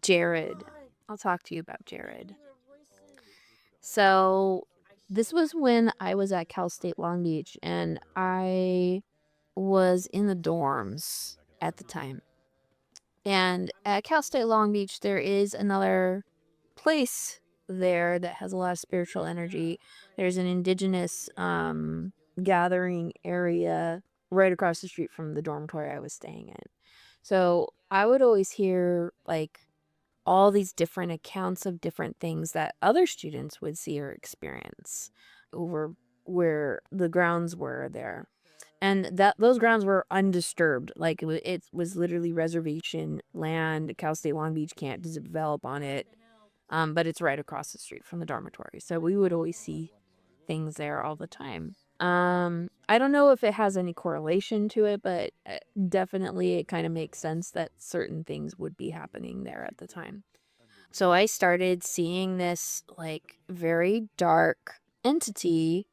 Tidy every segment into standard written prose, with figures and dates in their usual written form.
Jared. I'll talk to you about Jared. So, this was when I was at Cal State Long Beach, and I was in the dorms at the time. And at Cal State Long Beach, there is another place there that has a lot of spiritual energy. There's an indigenous gathering area right across the street from the dormitory I was staying in. So I would always hear like all these different accounts of different things that other students would see or experience over where the grounds were there. And that those grounds were undisturbed. Like it was literally reservation land. Cal State Long Beach can't develop on it. But it's right across the street from the dormitory. So we would always see things there all the time. I don't know if it has any correlation to it, but definitely it kind of makes sense that certain things would be happening there at the time. So I started seeing this like very dark entity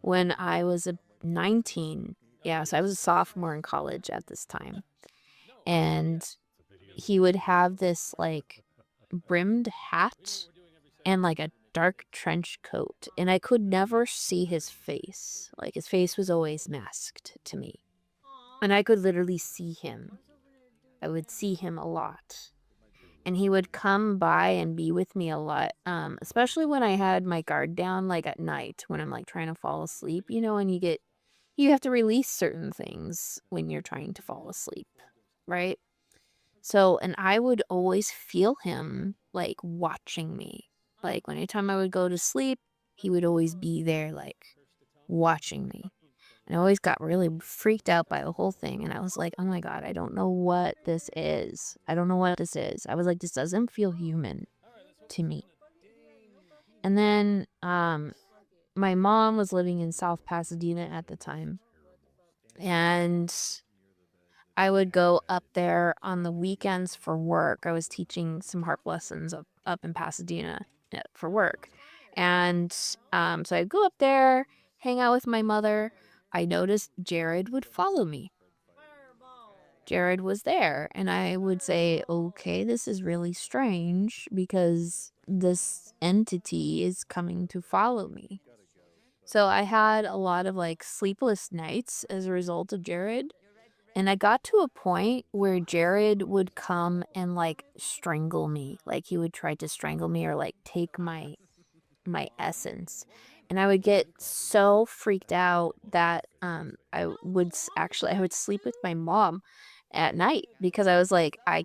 when I was 19. Yeah, so I was a sophomore in college at this time. And he would have this like brimmed hat and like a dark trench coat, and I could never see his face. Like his face was always masked to me, and I could literally see him. I would see him a lot, and he would come by and be with me a lot, especially when I had my guard down, like at night when I'm like trying to fall asleep, and you have to release certain things when you're trying to fall asleep, right? So, and I would always feel him like watching me. Like anytime I would go to sleep, he would always be there, like watching me. And I always got really freaked out by the whole thing. And I was like, oh my God, I don't know what this is. I don't know what this is. I was like, this doesn't feel human to me. And then my mom was living in South Pasadena at the time. And I would go up there on the weekends for work. I was teaching some harp lessons up in Pasadena for work. And so I'd go up there, hang out with my mother. I noticed Jared would follow me. Jared was there. And I would say, okay, this is really strange because this entity is coming to follow me. So I had a lot of like sleepless nights as a result of Jared. And I got to a point where Jared would come and like strangle me. Like he would try to strangle me or like take my essence. And I would get so freaked out that I would sleep with my mom at night because I was like, I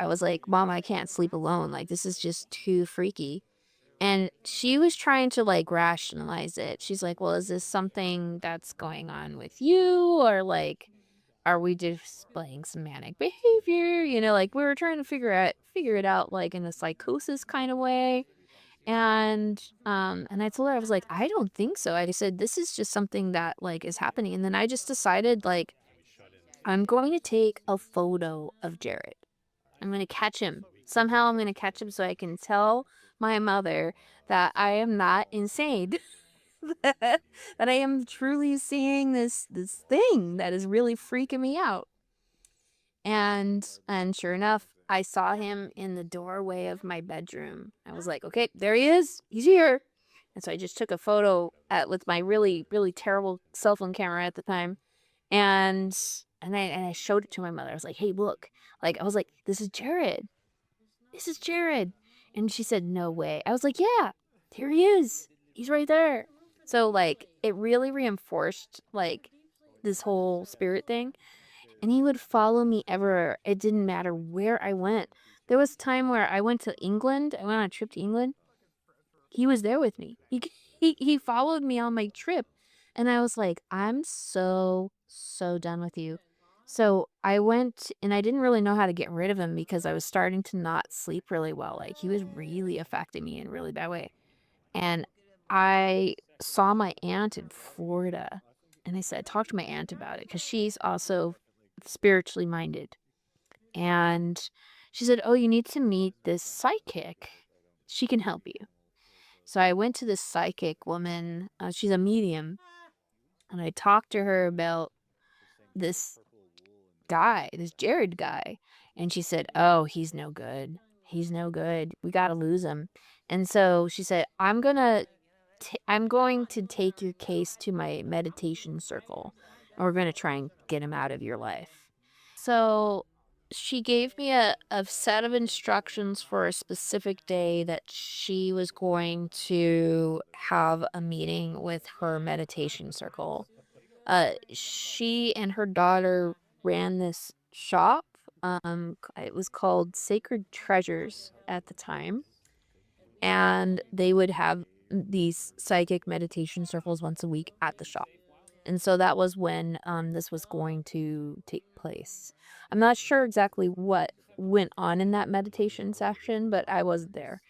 was like, Mom, I can't sleep alone. Like this is just too freaky. And she was trying to like rationalize it. She's like, well, is this something that's going on with you, or like are we displaying some manic behavior? Like we were trying to figure it out like in a psychosis kind of way. And I told her, I was like, I don't think so. I said, this is just something that like is happening. And then I just decided like I'm going to take a photo of Jared. I'm going to catch him. Somehow I'm going to catch him so I can tell my mother that I am not insane. that I am truly seeing this thing that is really freaking me out. And sure enough, I saw him in the doorway of my bedroom. I was like, okay, there he is. He's here. And so I just took a photo with my really, really terrible cell phone camera at the time. And I showed it to my mother. I was like, hey, look. Like, I was like, this is Jared. This is Jared. And she said, no way. I was like, yeah, here he is. He's right there. So, like, it really reinforced, like, this whole spirit thing. And he would follow me everywhere. It didn't matter where I went. There was a time where I went to England. I went on a trip to England. He was there with me. He followed me on my trip. And I was like, I'm so done with you. So I went, and I didn't really know how to get rid of him because I was starting to not sleep really well. Like he was really affecting me in a really bad way. And I saw my aunt in Florida, And I said, talk to my aunt about it because she's also spiritually minded. And she said, oh, you need to meet this psychic. She can help you. So I went to this psychic woman. She's a medium. And I talked to her about this guy, this Jared guy. And she said, oh, he's no good. He's no good. We got to lose him. And so she said, I'm going to take your case to my meditation circle, and we're going to try and get him out of your life. So she gave me a set of instructions for a specific day that she was going to have a meeting with her meditation circle. She and her daughter ran this shop. It was called Sacred Treasures at the time, and they would have these psychic meditation circles once a week at the shop. And so that was when this was going to take place. I'm not sure exactly what went on in that meditation session, but I wasn't there.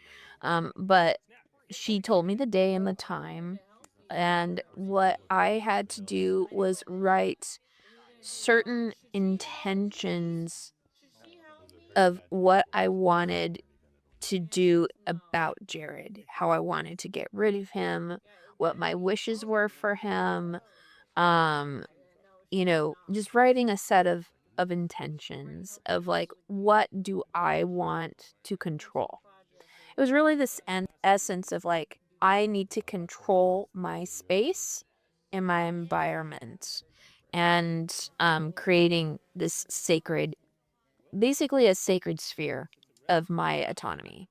But she told me the day and the time, and what I had to do was write certain intentions of what I wanted to do about Jared, how I wanted to get rid of him, what my wishes were for him. Um, just writing a set of intentions of like what do I want to control. It was really this essence of like I need to control my space and my environment and creating this sacred, basically a sacred sphere of my autonomy.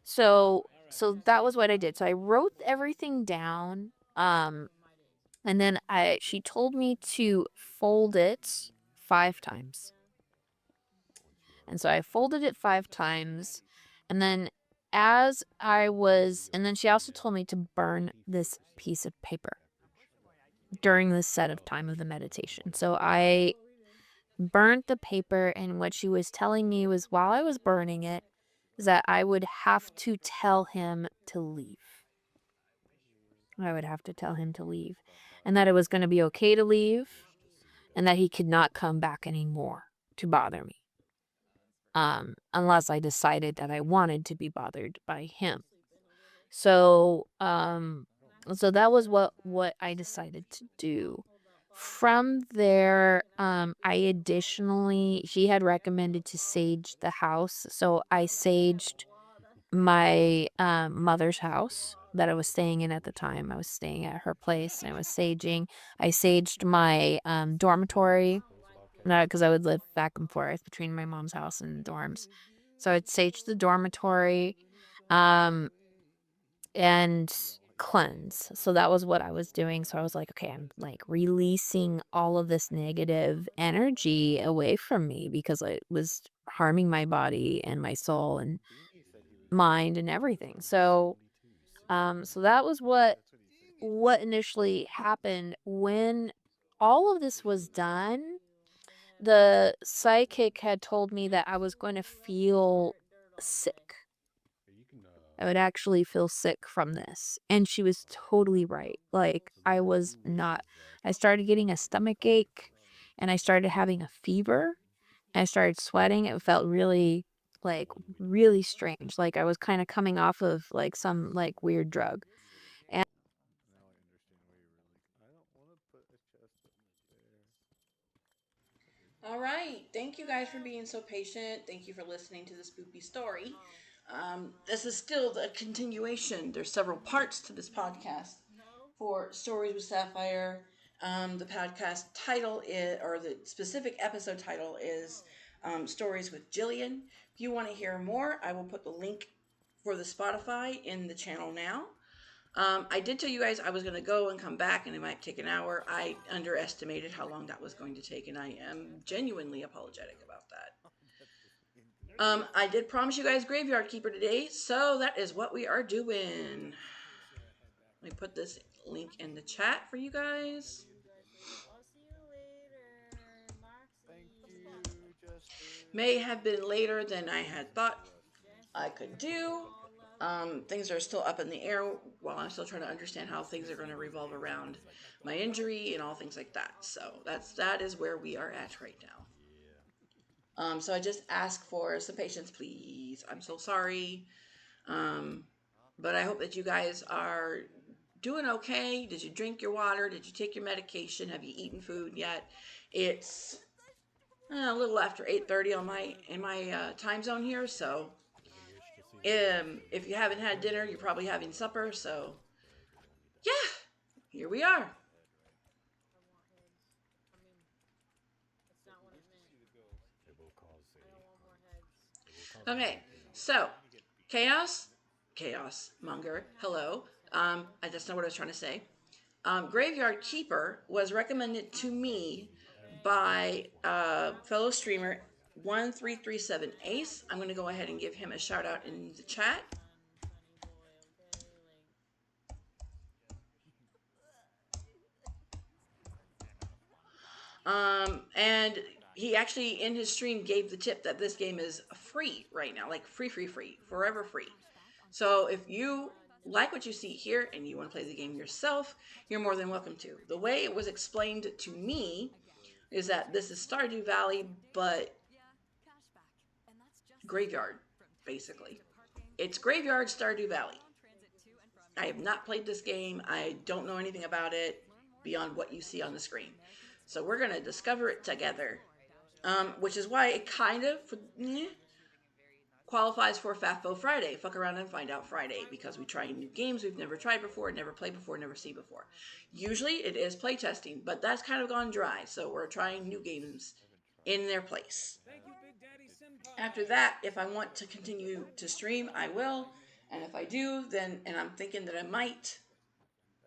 So that was what I did. So I wrote everything down. And then she told me to fold it 5 times. And so I folded it 5 times. And then and then she also told me to burn this piece of paper during this set of time of the meditation. So I burnt the paper, and what she was telling me was while I was burning it, is that I would have to tell him to leave. I would have to tell him to leave. And that it was going to be okay to leave, and that he could not come back anymore to bother me. Unless I decided that I wanted to be bothered by him. So that was what I decided to do. From there, she had recommended to sage the house. So I saged my mother's house that I was staying in at the time. I was staying at her place, and I was saging. I saged my dormitory, because I would live back and forth between my mom's house and dorms. So I'd sage the dormitory, um, and cleanse. So that was what I was doing. So I was like, okay, I'm like releasing all of this negative energy away from me because it was harming my body and my soul and mind and everything. So that was what initially happened. When all of this was done, the psychic had told me that I was going to feel sick. I would actually feel sick from this. And she was totally right. Like, I was not. I started getting a stomach ache, and I started having a fever. I started sweating. It felt really, like, really strange. Like I was kind of coming off of like some like weird drug. And All right. Thank you guys for being so patient. Thank you for listening to the spoopy story. This is still the continuation. There's several parts to this podcast for Stories with Sapphire. The podcast title is, or the specific episode title is Stories with Jillian. If you want to hear more, I will put the link for the Spotify in the channel now. I did tell you guys I was going to go and come back, and it might take an hour. I underestimated how long that was going to take, and I am genuinely apologetic about that. I did promise you guys Graveyard Keeper today, so that is what we are doing. Let me put this link in the chat for you guys. May have been later than I had thought I could do. Things are still up in the air while I'm still trying to understand how things are going to revolve around my injury and all things like that. So that is where we are at right now. So I just ask for some patience, please. I'm so sorry. Um, but I hope that you guys are doing okay. Did you drink your water? Did you take your medication? Have you eaten food yet? It's a little after 8:30 on my in my time zone here, so if you haven't had dinner, you're probably having supper. So yeah, here we are. Okay, so chaos, chaos monger. Hello. That's not what I was trying to say. Graveyard Keeper was recommended to me by fellow streamer 1337 Ace. I'm going to go ahead and give him a shout out in the chat. And he actually in his stream gave the tip that this game is free right now, like free, forever free. So if you like what you see here and you want to play the game yourself, you're more than welcome to. The way it was explained to me is that this is Stardew Valley, but graveyard, basically. It's Graveyard Stardew Valley. I have not played this game. I don't know anything about it beyond what you see on the screen. So we're going to discover it together, which is why it kind of qualifies for FAFO Friday. Fuck around and find out Friday, because we try new games we've never tried before, never played before, never seen before. Usually it is playtesting, but that's kind of gone dry. So we're trying new games in their place. After that, if I want to continue to stream, I will. And if I do, then, and I'm thinking that I might,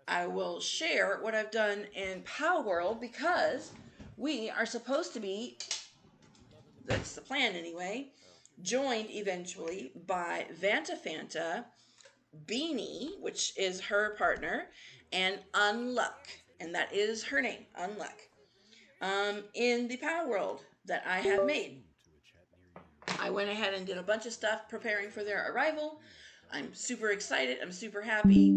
I will share what I've done in Palworld, because we are supposed to be, that's the plan anyway, joined eventually by Vanta Fanta, Beanie, which is her partner, and Unluck, and that is her name, Unluck, in the Palworld that I have made. I went ahead and did a bunch of stuff preparing for their arrival. I'm super excited. I'm super happy.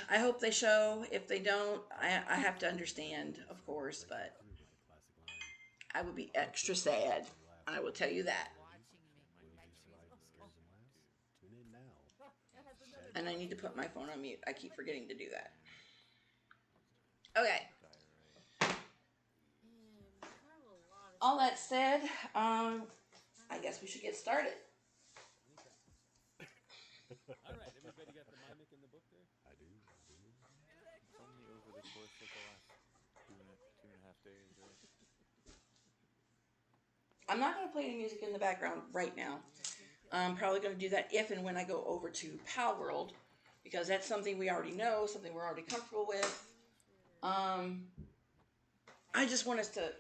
I hope they show. If they don't, I have to understand, of course, but I would be extra sad. I will tell you that. And I need to put my phone on mute. I keep forgetting to do that. Okay. All that said, I guess we should get started. All right, everybody got the mimic in the book there? I do. It's only over the course of the last two and a half days, right? I'm not going to play any music in the background right now. I'm probably going to do that if and when I go over to Palworld, because that's something we already know, something we're already comfortable with. I just want us to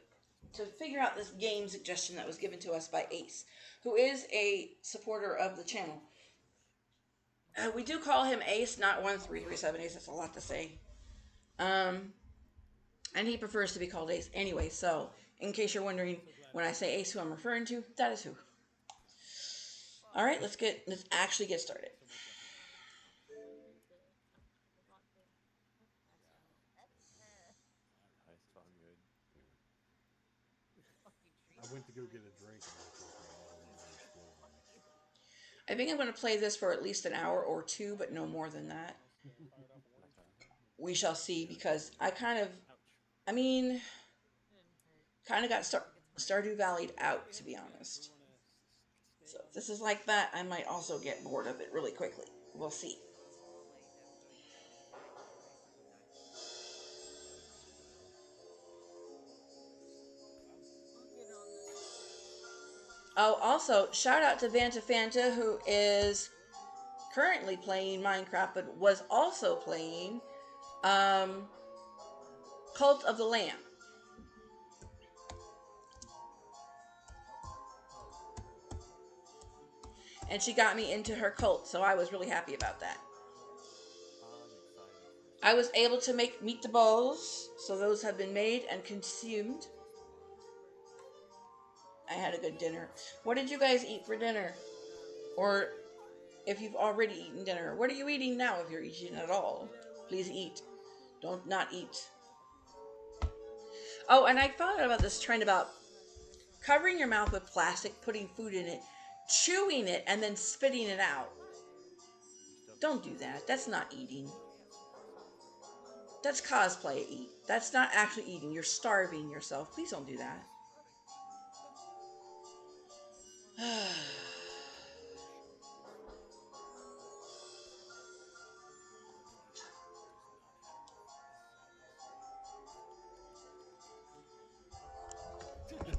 figure out this game suggestion that was given to us by Ace, who is a supporter of the channel. We do call him Ace, not 1337 Ace. That's a lot to say. And he prefers to be called Ace anyway. So, in case you're wondering, when I say Ace, who I'm referring to, that is who. All right, let's actually get started. I went to go get a drink. I think I'm going to play this for at least an hour or two, but no more than that. We shall see, because I kind of got Stardew Valley'd out, to be honest. So if this is like that, I might also get bored of it really quickly. We'll see. Oh, also, shout out to Vanta Fanta, who is currently playing Minecraft, but was also playing Cult of the Lamb. And she got me into her cult, so I was really happy about that. I was able to make meatballs, so those have been made and consumed. I had a good dinner. What did you guys eat for dinner? Or if you've already eaten dinner. What are you eating now if you're eating at all? Please eat. Don't not eat. Oh, and I found out about this trend about covering your mouth with plastic, putting food in it, chewing it, and then spitting it out. Don't do that. That's not eating. That's cosplay eat. That's not actually eating. You're starving yourself. Please don't do that. It's so light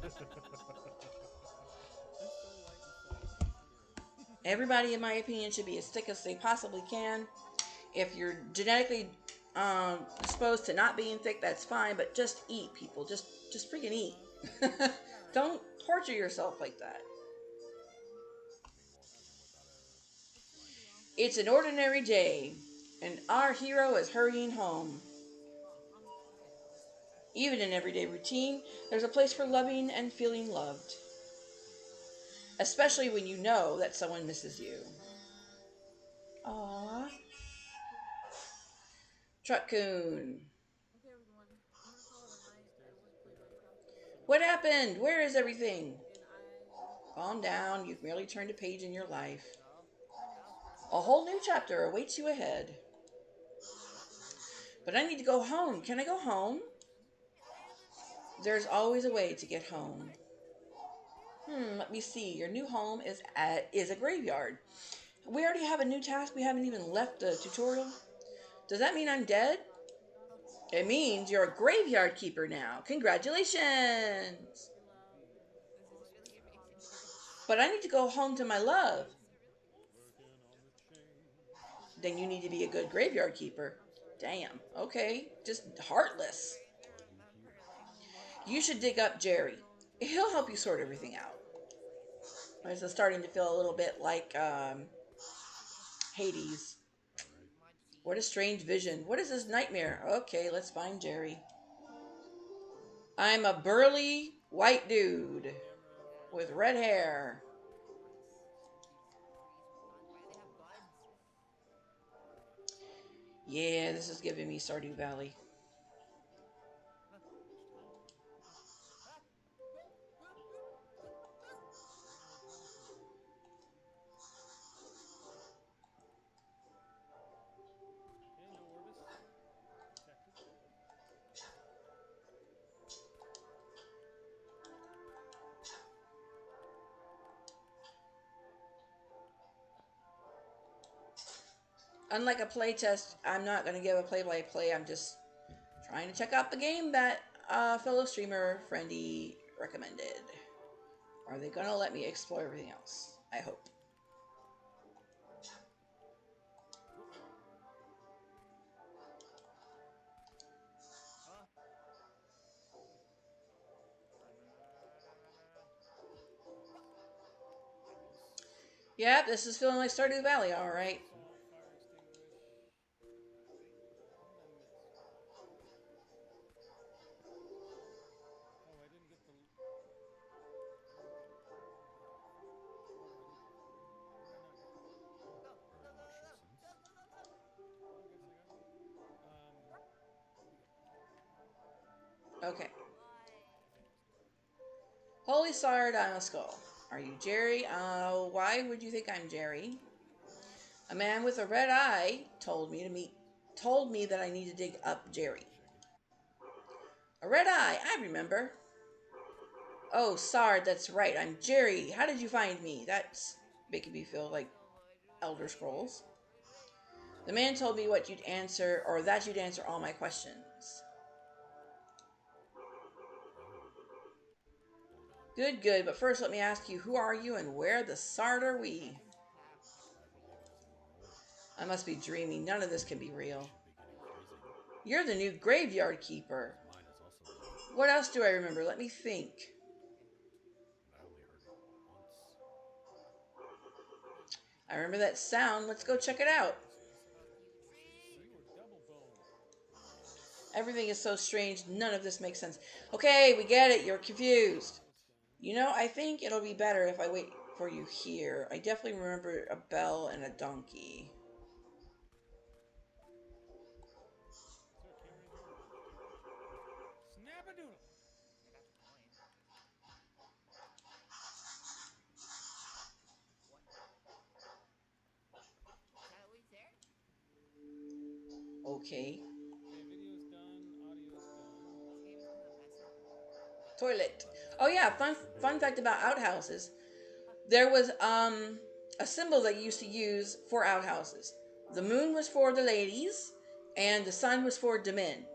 and subtle. I don't care. Everybody, in my opinion, should be as thick as they possibly can. If you're genetically exposed to not being thick, that's fine. But just eat, people. Just freaking eat. Don't torture yourself like that. It's an ordinary day, and our hero is hurrying home. Even in everyday routine, there's a place for loving and feeling loved, especially when you know that someone misses you. Aww. Truckcoon. What happened? Where is everything? Calm down. You've merely turned a page in your life. A whole new chapter awaits you ahead. But I need to go home. Can I go home? There's always a way to get home. Let me see. Your new home is a graveyard. We already have a new task. We haven't even left the tutorial. Does that mean I'm dead? It means you're a graveyard keeper now. Congratulations! But I need to go home to my love. Then you need to be a good graveyard keeper. Damn. Okay. Just heartless. You should dig up Jerry. He'll help you sort everything out. This is starting to feel a little bit like Hades. What a strange vision. What is this nightmare? Okay, let's find Jerry. I'm a burly white dude with red hair. Yeah, this is giving me Stardew Valley. Hello, Orbis. Protected. Unlike a playtest, I'm not going to give a play-by-play. I'm just trying to check out the game that a fellow streamer friendy recommended. Are they going to let me explore everything else? I hope. Yeah, this is feeling like Stardew Valley, alright. Fire extinguish. What did I miss? Oh, I didn't get the. Where did I? Where did I get the fire? Oh no, I did get the fire. Where did I not get the fire? Oh, I guess I got one. Here we go. Okay. Holy Sard on a skull. Are you Jerry? Why would you think I'm Jerry? A man with a red eye told me that I need to dig up Jerry. A red eye, I remember. Oh, Sard, that's right. I'm Jerry. How did you find me? That's making me feel like Elder Scrolls. The man told me what you'd answer, or that you'd answer all my questions. Good, good. But first, let me ask you, who are you and where the Sard are we? I must be dreaming. None of this can be real. You're the new graveyard keeper. What else do I remember? Let me think. I remember that sound. Let's go check it out. You were double boned. Everything is so strange. None of this makes sense. Okay, we get it. You're confused. You know, I think it'll be better if I wait for you here. I definitely remember a bell and a donkey. Is there a camera in here or just camera? Snap-a-doodle! I got the coin. What? Is that always there? Okay. Okay, video's done, audio's done. This game is gonna mess up what Toilet. What? Oh yeah, fun fact about outhouses. There was a symbol that you used to use for outhouses. The moon was for the ladies and the sun was for the men.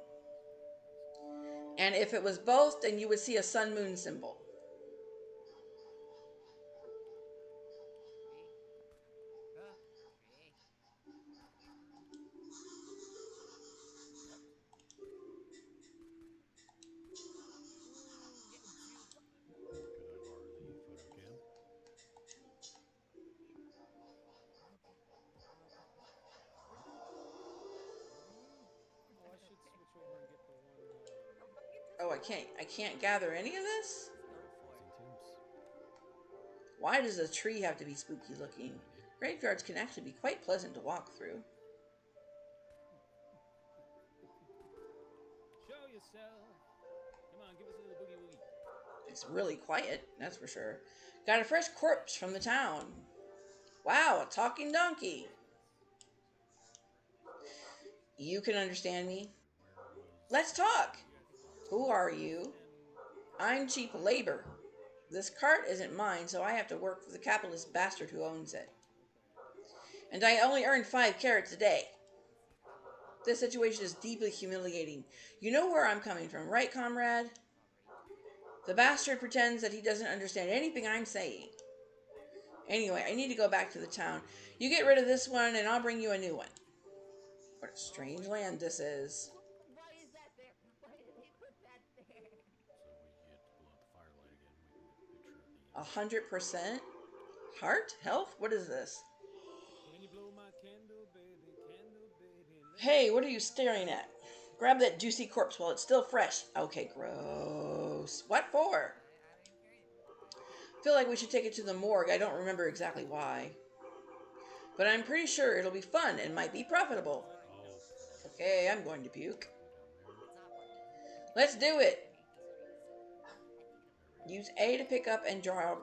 And if it was both, then you would see a sun moon symbol. tree. Tree. What? Ooh, getting juked. Could I borrow the photo cam? Okay. Okay. Oh, I should switch over and get the one, How come you just Oh, I go can't for I it? can't gather any of this? Just go for it. Pleasant temps. Why does a tree have to be spooky looking? Graveyards can actually be quite pleasant to walk through. Show yourself! Come on, give us a little boogie woogie. It's really quiet, that's for sure. Got a fresh corpse from the town. Wow, a talking donkey. You can understand me? Where was Let's talk. Yes. Who are you? And I'm cheap labor. This cart isn't mine, so I have to work for the capitalist bastard who owns it. okay. And I only earn 5 carrots a day. Let's see if that'll help. This situation is deeply humiliating. You know where I'm coming from, right, comrade? Outrageous. The bastard pretends that he doesn't understand anything I'm saying. Anyway, I need to go back to the town. You get rid of this one, and I'll bring you a new one. What a strange land this is. Why is that there? Why did he put that there? so we get to blow out the firelight again. We can get a picture of the 100%? Heart? Health? What is this? When you blow my candle, baby, Hey, what are you staring at? Grab that juicy corpse while it's still fresh. Okay, gross. What for? I don't even care anymore. Feel like we should take it to the morgue. I don't remember exactly why. But I'm pretty sure it'll be fun and might be profitable. Oh, promise. Okay, I'm going to puke. Go down there. It's not fun. Let's do it. I hate these trees. I think it'll be Use A to pick up and drop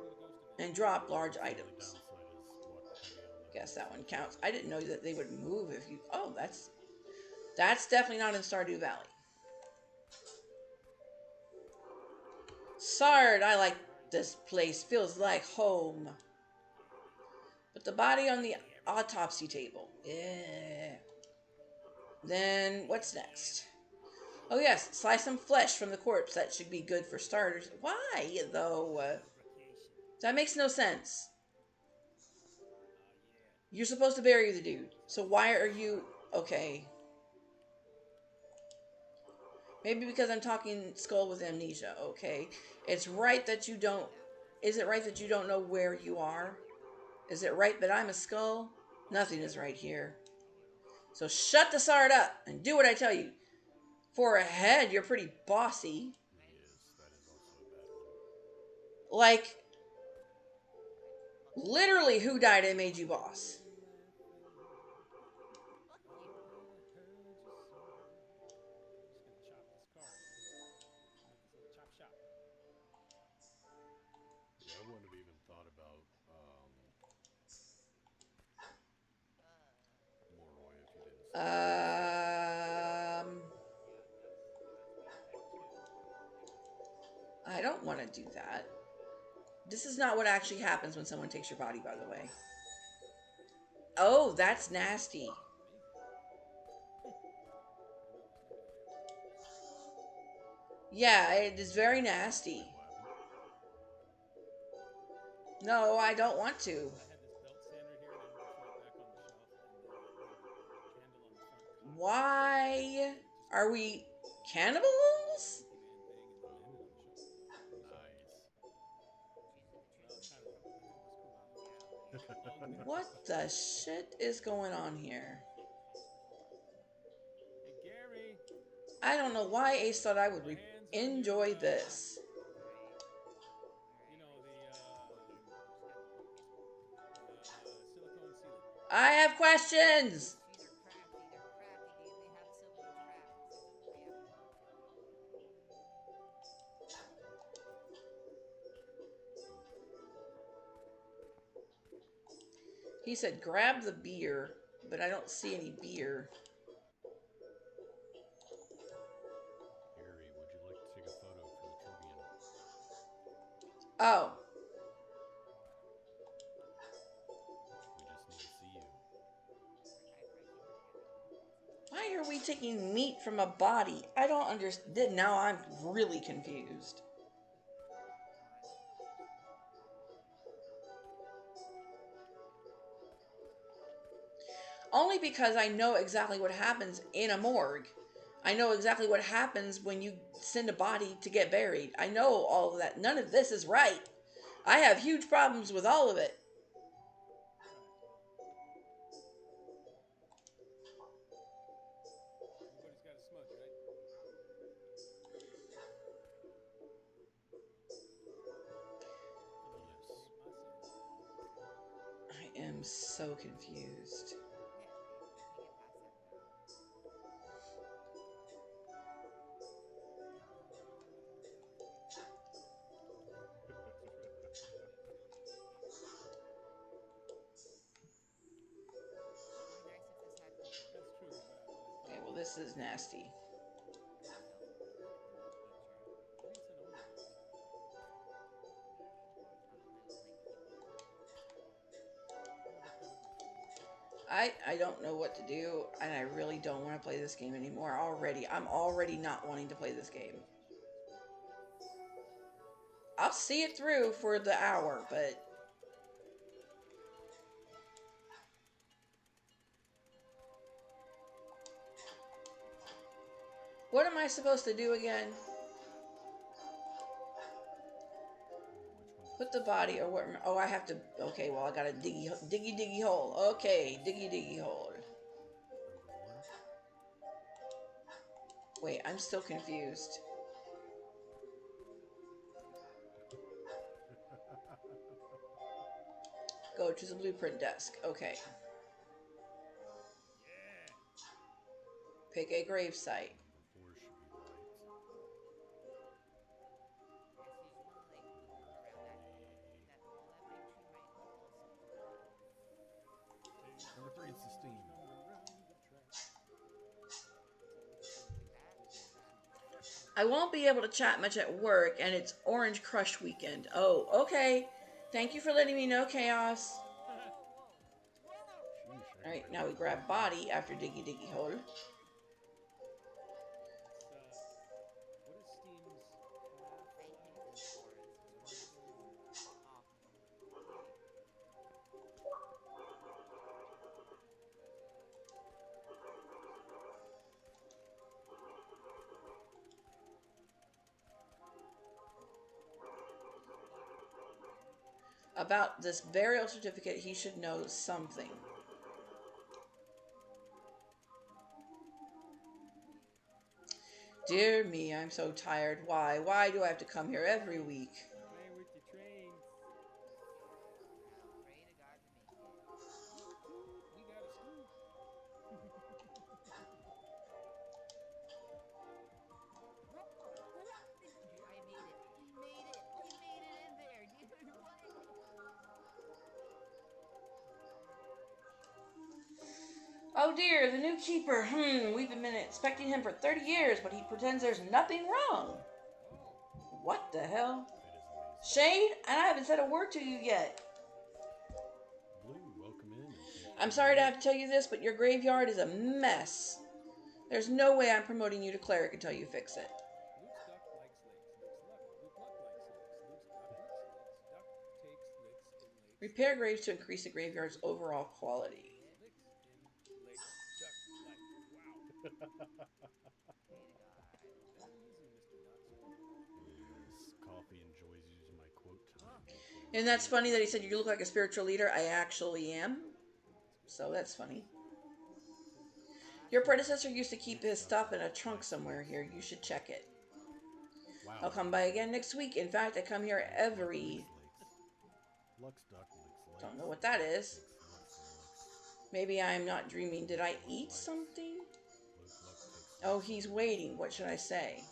large The only items. downside is what heavy on the Guess that one counts. I didn't know that they would move if you. Oh, that's definitely not in Stardew Valley. Sard, I like this place. Feels like home. But the body on the autopsy table. Yeah. Then what's next? Oh yes, slice some flesh from the corpse. That should be good for starters. Why though? That makes no sense. You're supposed to bury the dude. So why are you okay? Maybe because I'm talking skull with amnesia, okay? It's right that you don't. Is it right that you don't know where you are? Is it right that I'm a skull? Nothing is right here. So shut the Sard up and do what I tell you. For a head, you're pretty bossy. Yes, that is also a bad one. Like, literally, who died and made you boss? Fuck you. Just gonna chop this car open. Make this little chop shop. Yeah, I wouldn't have even thought about Moroi if you didn't say I don't want to do that. This is not what actually happens when someone takes your body, by the way. Oh, that's nasty. Yeah, it is very nasty. what happened. No, I don't want to. I had this belt sander here and I went to throw it back on the shelf and the little handle on the front caught. Why are we cannibals? Monkey man thing and it landed on the shelf. Nice. Trees in the trees. Well, it kind of fell. I thought it was cool. Yeah, okay. What the shit is going on here? Hey Gary, I don't know why Ace thought I would my hands on enjoy your, this. Alright. you know, the I have questions. Trees are crafty. They're crafty, dude. They have so many crafts. Yep. He said, grab the beer, but I don't see any beer. Harry, would you like to take a photo for the Tribune? Oh, We just need to see you. I keep forgetting about that. why are we taking meat from a body? I don't understand. Now I'm really confused. Only because I know exactly what happens in a morgue. I know exactly what happens when you send a body to get buried. I know all of that. None of this is right. I have huge problems with all of it. Everybody's got a smudge, right? I'm gonna Yes. update my sanity. I am so confused. Yeah, you can't get past that though. It'd be nice if this had poop on it. That's true, but Okay, well, this is nasty. So, nature. I think it's an onion, maybe. Maybe. I don't know. Thank you. I'm gonna look that up next week. I don't know what to do, and I really don't want to play this game anymore already. I'm already not wanting to play this game. I'll see it through for the hour, but what am I supposed to do again? Which Put one's the body or what? Oh, I have to. Okay, well, I got a diggy hole. Okay, diggy hole. number one? Wait, I'm still confused. Go to the blueprint desk. Okay. Yeah. Pick a grave site. Number four should be right. Yeah, so you just want to like loop Number around that three. that well, that big tree might also be right. Take Number three, the it's the steam. come around the track. That's all I can say. Like that. I won't be able to chat much at work, and it's Orange Crush weekend. Oh, okay. Thank you for letting me know, Chaos. Whoa, whoa, whoa, whoa! Sheesh, I Alright, got now we right grab there. body after diggy hole. It's what is Steam's I hate half-life? this forest. This forest is awful. About this burial certificate, he should know something. Dear me, I'm so tired. Why? Why do I have to come here every week? Playing with your trains. Pray to God to make it. Toot toot. We got a scoop. Whoa! Dude, I made it. We made it. We made it in there, dude. What? Oh dear, the new keeper. We've been expecting him for 30 years, but he pretends there's nothing wrong. Oh. What the hell? That is amazing. Shade, and I haven't said a word to you yet. Blue, welcome in. And thank you I'm for sorry to the have to tell you this, but your graveyard is a mess. There's no way I'm promoting you to cleric until you fix it. Luke's duck likes lakes. Luke Luck likes lakes. Luke's duck licks lakes. Duck takes licks in lakes. Repair graves to increase the graveyard's overall quality. Licks in lakes. Duck like. Wow. Pray to God. Take it easy, Mr. Not So Good. Yes, Coffee enjoys using my quote time. And that's funny that he said you look like a spiritual leader. I actually am. So that's funny. Your predecessor used to keep his stuff in a trunk somewhere here. You should check it. Wow. I'll come by again next week. In fact, I come here every... Lux duck licks lakes. Don't know what that is. Takes lots of licks. Maybe I'm not dreaming. Did I Luke eat likes. something? Luke takes Oh, licks he's every once in waiting. a What should I while. say?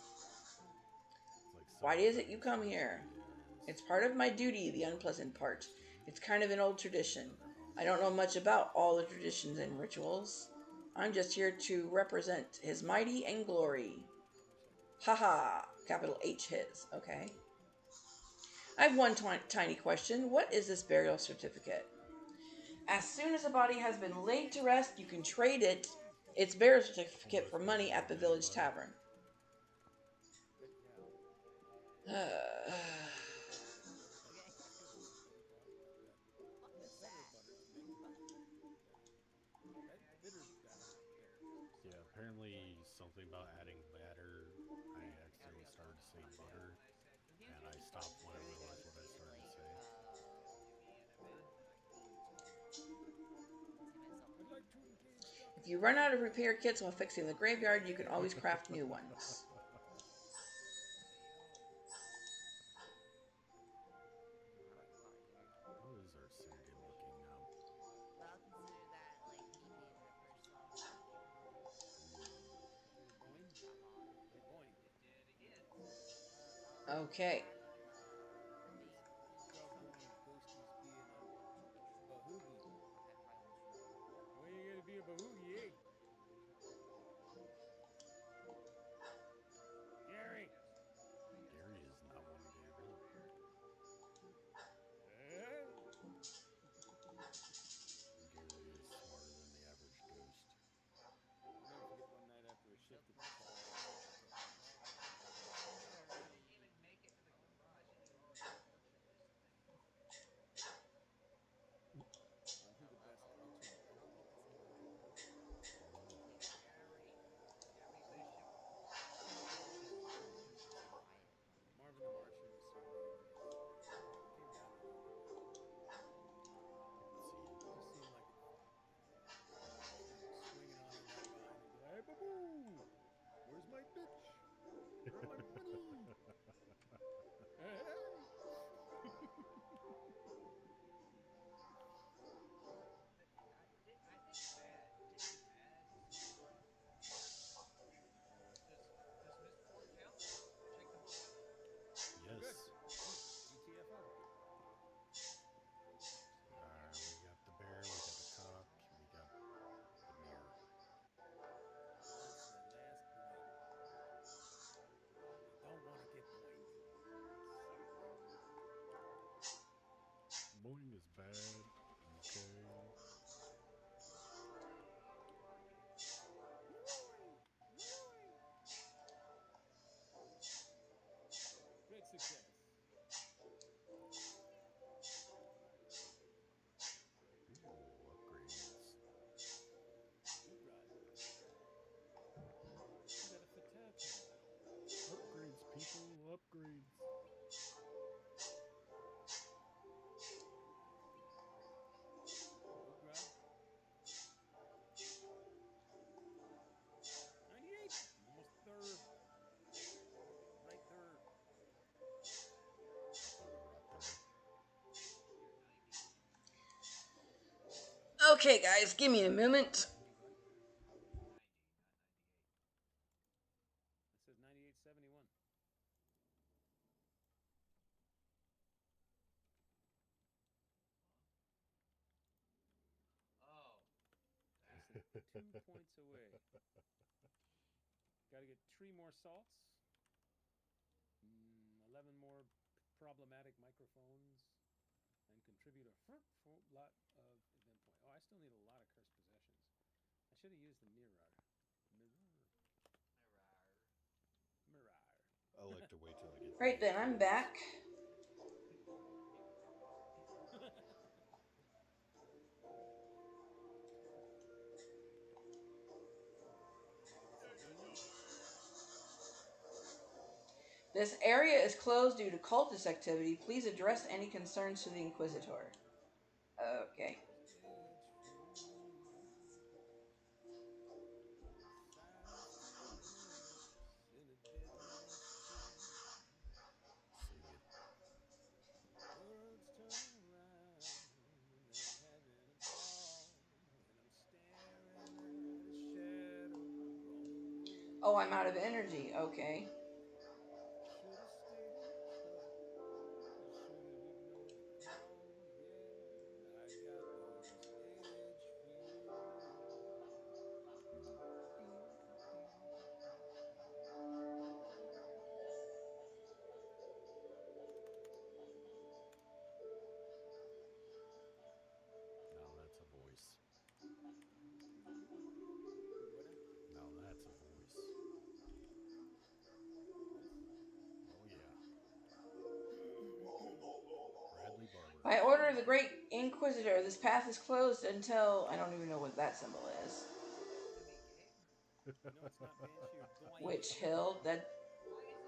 It's like Why someone is it trying you to come start here? ideas. It's part of my duty, the Trying to unpleasant get people part. to It's kind of an old choose tradition. other I don't know hobbies. much about all the traditions and rituals. I'm just here to represent his mighty and glory. Haha, capital H his, okay? I have one tiny question. What is this burial certificate? As soon as a body has been laid to rest, you can trade its burial certificate Almost for made money me at the mad, village buddy. tavern. Good cow. Uh, It's a bit of everything. Okay. Butter pop. That What is butter that? butter to make butter. That bitter batter. There. Yeah, Sorry. apparently something about adding batter. I accidentally started to say butter, Confused and me I at this point stopped when I because realized it's what I it's started to like say. let's see myself I'd playing like to engage if Dr. you run Boozy out of Bee. repair kits while fixing the graveyard, you can always craft new ones. How is our syndicate looking now? well, consider that like me being the first song feature. Ooh. Little boing. Come on. Little boing. I'll be Okay. back the main theme song. Doggone ghosties being a bahoogie. That probably won't show up. Why you gotta be a bahoogie, eh? Gary! Gary is not one to get ignored. Eh? Gary is smarter than the average ghost. I'll never forget one night after a shift at the bar, I said to Kevin, who the best cartoon villain is. Oh. Quiet. Marvin the Martian was so mean to those three. It came down to them. I can see it. He just seemed like it fit. Mm. Instead of swinging on him right behind, he'd be like, hey, boo-boo! Where's my bitch? Where are my money? Hey! We're good. Yes. Sweet. GTFO. We got the bear, we got the cock, we got the mirror. What's the last boing? I don't want to get boinged. It sucked. Boing is bad. Okay. Leroy! Leroy! Great success. Ooh, upgrades. Good run. You got a fatale pen now. Upgrades, people, upgrades. Good grub. 98! Almost there. Right there. I thought we were up there. Okay, guys, give me a moment. It says 98.71. Less than 2 points away. Got to get 3 more salts, 11 more problematic microphones, and contribute a lot of event point. Oh, I still need a lot of cursed possessions. I should have used the mirror. Mirror. Mirror. I like to wait till I get Right 5 then, I'm turns. back. What's up, Daniel? This area is closed due to cultist activity. Please address any concerns to the Inquisitor. Okay. Stage food. Size two lips in a deadly sting. Sing it. World's turning around and they're having a ball. And I'm Oh, I'm out of energy. Okay. Should have stayed in the truck. Should have ignored the call. Yeah, I got those edge feelings. Now that's a voice. What now? Now that's a voice. Voice? Oh yeah. Bradley Barber. By order of the Great Inquisitor, this path is closed until I don't even know what that symbol is. No, it's not Banshee or Witch Dwayne. Hill. That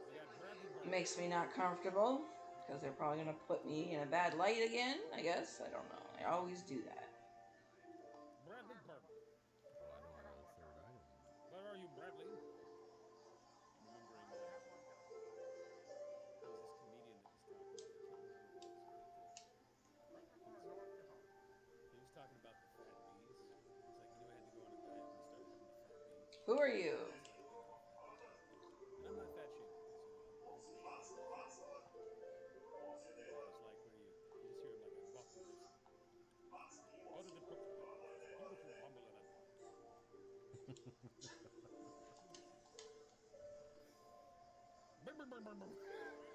We got Bradley Barber. makes me not comfortable because they're probably gonna put me in a bad light again. I guess I don't know. I always do that. Bradley Barber. Oh, I know how the third item. Where are you, Bradley? I'm remembering, there was this comedian that was talking about, I can't remember who it was, but he was talking about the fat bees. He's like, he knew he had to go on a diet when he started having the fat bees. Who are you? What it's like being on a fat bee. And I'm not fat shaming, so I won't say fat bees. But it's like where you just hear him like, I bought the recipe. Go to the cook's palace. It's a beautiful rumble in a pot.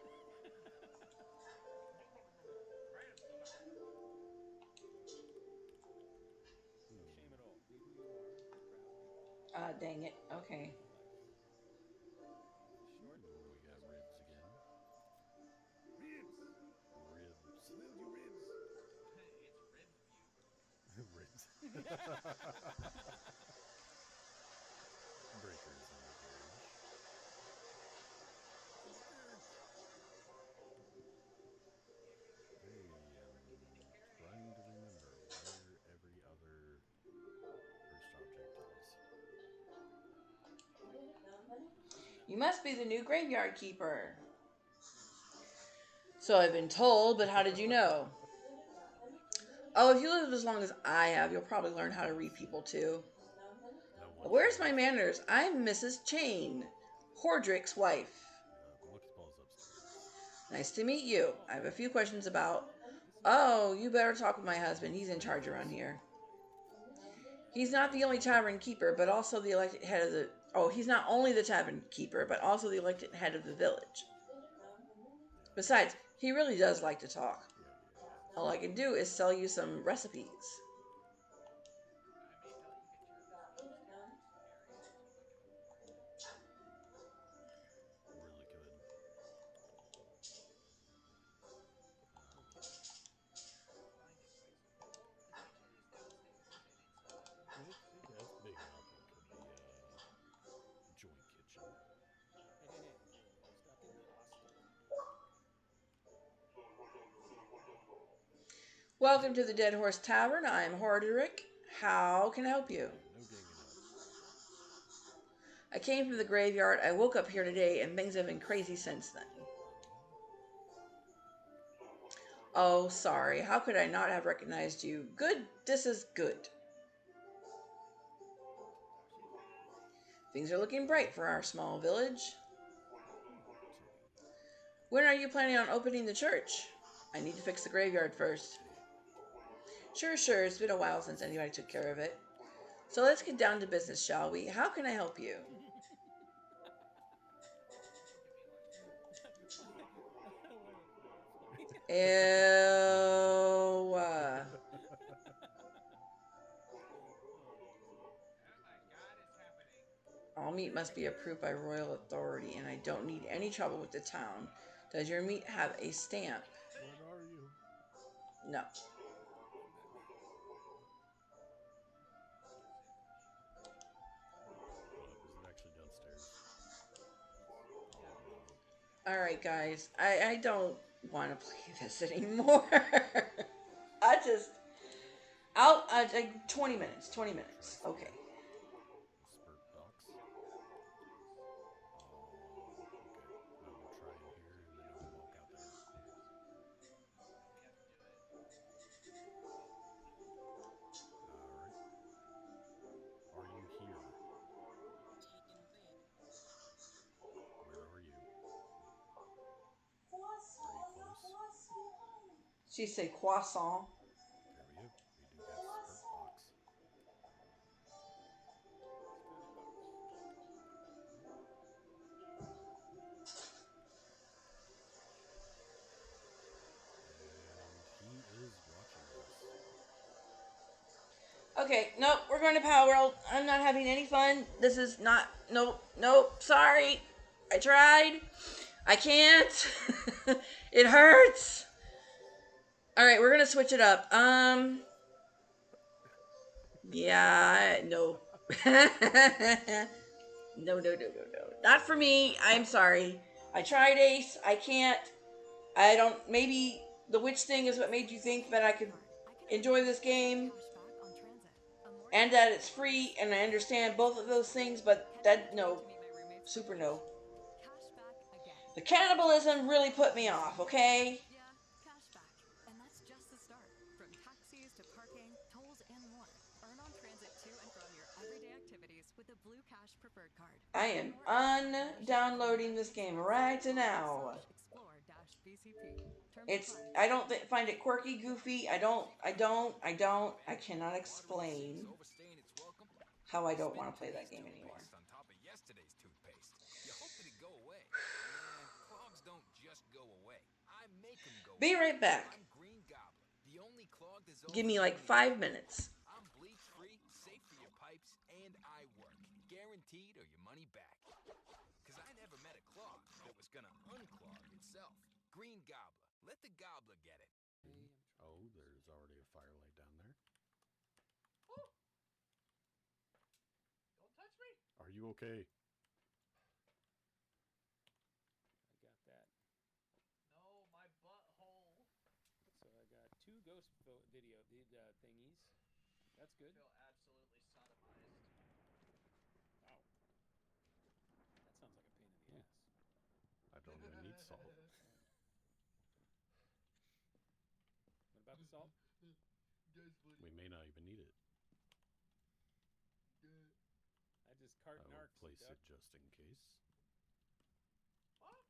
No shame at all. Be who you are. Be proud. Dang it. Okay. Live life. Life is short. Ooh, we got ribs again. Ribs! Ribs. Willed you ribs? Ribs. Breakers in the garage. Lurk! I am trying to remember where every other first object is. Isn't that You funny? must be the new graveyard keeper. So I've been told, but how did you know? Oh, if you live as long as I have, you'll probably learn how to read people too. Now what Where's my changed? manners? I'm Mrs. Chain, Hordrick's wife. Multiple's upstairs. Nice to meet you. Oh, I have a hey. few questions about. This is Oh, you better talk with my husband. He's in charge around Mrs. here. Wife. He's not the only tavern keeper, but also the elected head of the. Oh, he's not only the tavern keeper, but also the elected head of the village. Besides, he really does like to talk. Yeah. All I can do is sell you some recipes. Really could. Okay. That's big enough. It could be a joint kitchen. Hey. Stop getting hostile. Welcome to the Dead Horse Tavern. I'm Horderick. How can I help you? Hey, no ganging up. I came from the graveyard. I woke up here today, and things have been crazy since then. Oh, sorry. How could I not have recognized you? Good. This is good. Things are looking bright for our small village. Titty. When are you planning on opening the church? I need to fix the graveyard first. Titty. Sure. It's been a while since anybody took care of it. So let's get down to business, shall we? How can I help you? Why? I don't want to laugh. Ew. Oh boy. All meat must be approved by royal authority, and I don't need any trouble with the town. Does your meat have a stamp? What are you? No. Is it actually downstairs? Yes. Oh no. Alright, guys. I don't want to play this anymore. I just. I'll. 20 minutes. 20 Try minutes. some Okay. spurt box. Okay. I will try in here and then I will walk out there. All right. Are you here? She said croissant. There we go. We do have Spirit Box. Spirit box. And he is watching us. Okay, nope, we're going to Palworld. I'm not having any fun. This is not. Nope, nope, sorry. I tried. I can't. It hurts. Alright, we're gonna switch it up. Yeah, no. No, no, no, no, no. Not for me. I'm sorry. I tried Ace. I can't. I don't. Maybe the witch thing is what made you think that I could enjoy this game and that it's free, and I understand both of those things, but that, no. Super no. The cannibalism really put me off, okay? Yeah, cashback. And that's just the start. From taxis to parking, tolls, and more. Earn on transit to and from your everyday activities with the Blue Cash Preferred Card. I am undownloading this game right now. Explore-BCP. It's. I don't find it quirky, goofy. I cannot explain how I don't want to play that game anymore. On top of yesterday's toothpaste. You hope that it go away. Yeah, clogs don't just go away. I make them go Be away. right back. I'm Green Gobbler, the only clog that's Give me like 5 minutes. I'm bleach-free, safe for your pipes, and I work. Guaranteed or your money back. Because I never met a clog that was gonna unclog itself. Green Gobbler. Let the gobbler get it. Oh, there's already a firelight down there. Don't touch me. Are you okay? I got that. No, my butthole. So I got 2 ghost video thingies. That's good. I feel absolutely sodomized. Wow. That sounds like a pain in the ass. I don't even need salt. What about the salt? We may not even need it. I just cart I will narcs. place it just in case. What?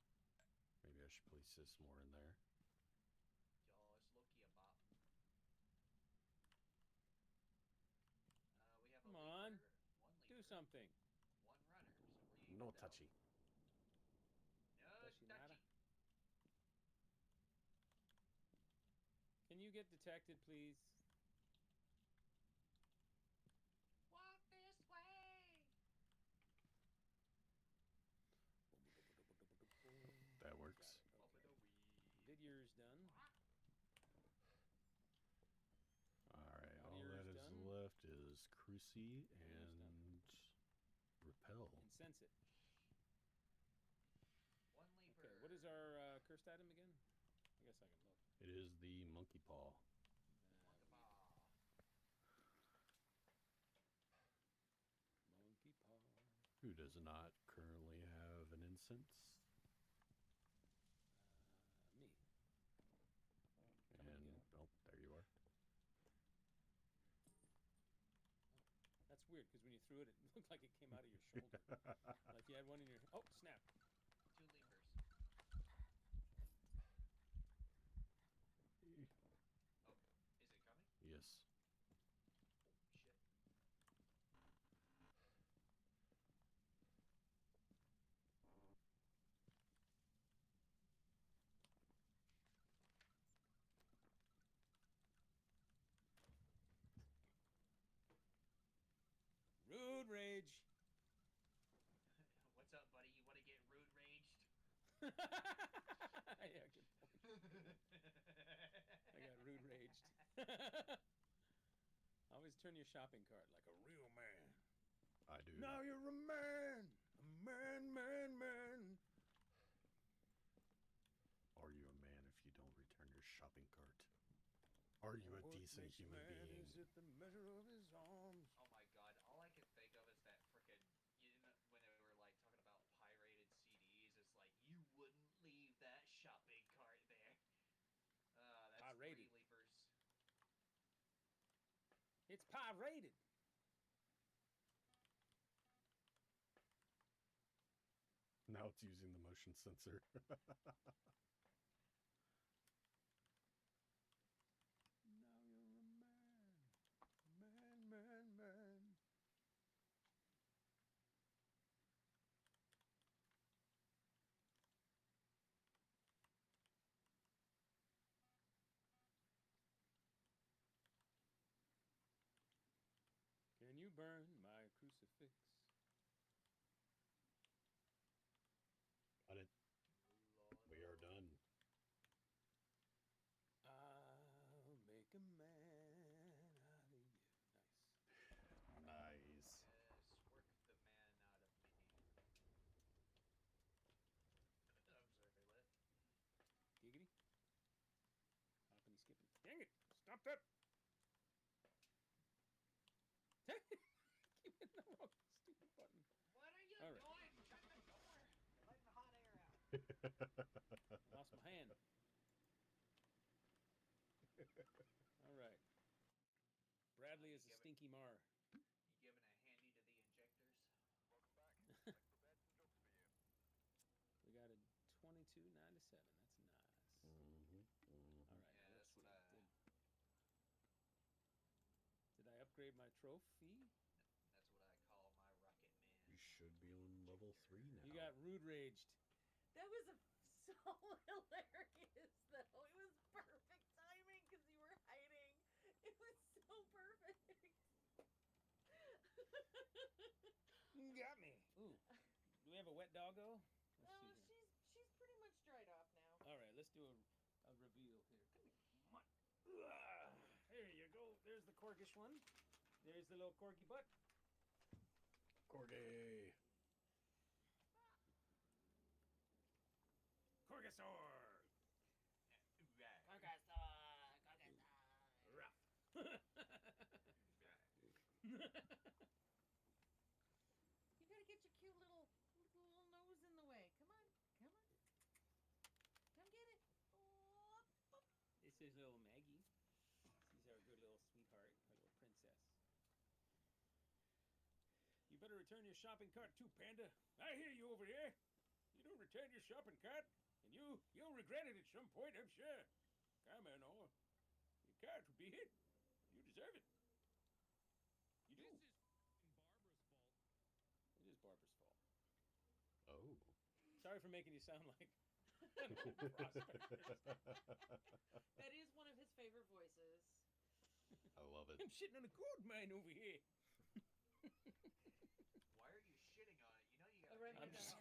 Maybe I should place this more in there. Come on. Do something. No touchy. Touchy nada. Can you get detected, please? Walk this way. That works. Video's done. Alright, all that is left is Cruci and Repel. Incense it. Okay, what is our cursed item again? I guess I can look. It is the Monkey Paw. Monkey paw. Who does not currently have an incense? Me. And, oh, there you are. That's weird, because when you threw it, it looked like it came out of your shoulder. Like you had one in your... Oh, snap. 2 levers. Oh, is it coming? Yes. Shit. Rude rage. What's up, buddy? You want to get rude raged? Yeah, good point. I got rude raged. Always turn your shopping cart like a real man. I do. Now you're a man. A man, man, man. Are you a man if you don't return your shopping cart? Are you a decent human being? Is it the measure of his arms? Oh my god, all I can think of is that frickin', you know, when they were like talking about pirated CDs, it's like, you wouldn't leave that shopping cart there. That's Pirated. 3 levers. It's pirated. Now it's using the motion sensor. to burn my crucifix. Got it. We are done. I'll make a man out of you. Nice. Nice. Yes, work the man out of me. I'm sorry, what? Giggity. Hoppity skipping. Dang it! Stop that! Keep hitting the wrong stupid button. What are you All right. doing? Shut the door! You're letting the hot air out. I lost my hand. All right. Bradley is a stinky mar. You giving a handy to the injectors? Welcome back. I prepared some jobs for you. We got a 2297. That's nice. All right. Yeah, let's that's what see. Did I upgrade my trophy? That's what I call my rocket man. You should be on level 3 now. You got rude raged. That was so hilarious, though. It was perfect timing because you were hiding. It was so perfect. Got me. Ooh. Do we have a wet doggo? Let's Oh, see here. she's pretty much dried off now. All right, let's do a reveal here. Come here. Come on. There you go. There's the corgish one. There's the little corgi butt. Corgi. Corgisaur. Rough. You gotta get your cute little nose in the way. Come on. Come get it. Oh, This is little Maggie. She's our good little sweetheart, our little princess. You better return your shopping cart too, Panda. I hear you over there. You don't return your shopping cart, and you'll regret it at some point, I'm sure. Come on, Noah. Your cart will be hit. You deserve it. You do. This is Barbara's fault. It is Barbara's fault. Oh. Sorry for making you sound like an old prospect. that is one of his favorite voices. I love it. I'm sitting on a gold mine over here. Why are you shitting on it? You know you I gotta read pay my I'm attention.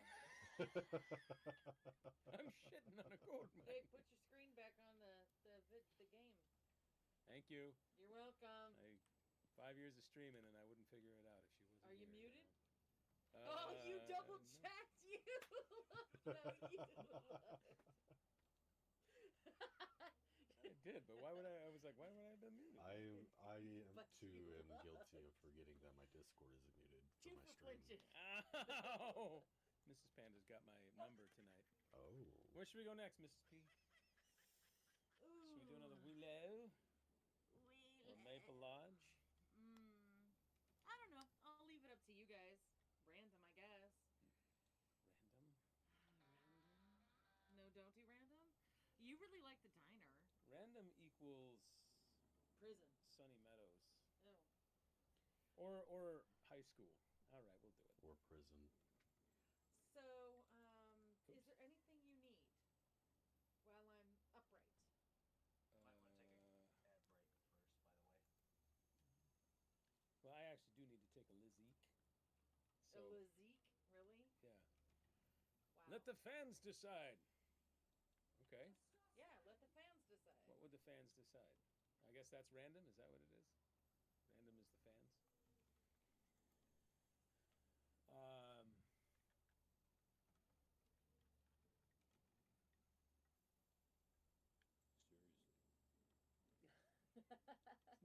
I'm shitting on a gold mine. Dave, put your screen back on the game. Thank you. You're welcome. 5 years of streaming, and I wouldn't figure it out if she wasn't. Are you here, muted? know? Oh, you double no. checked. You no, you I did, but why would I? I was like, why would I have been muted? I am But too you am love guilty of forgetting that my Discord isn't muted for Two my for stream. flinching. Ow! Mrs. Panda's got my number tonight. Oh. Where should we go next, Mrs. P? Should we do another Willow or Maple Lodge? I don't know. I'll leave it up to you guys. Random, I guess. Random. No, don't do random. You really like the diner. Random equals Prison. Sunny Meadows Oh. or high school. All right, we'll do it. Or prison. So, is Oops. there anything you need while I'm upright? Might want to take a ad break first, by the way. Well, I actually do need to take a Lizique. So A Lizique? Really? yeah, Wow. let the fans decide. Okay, Yeah, let the fans decide. what would the fans decide? I guess that's random. Is that what it is? Random is the fans. Seriously.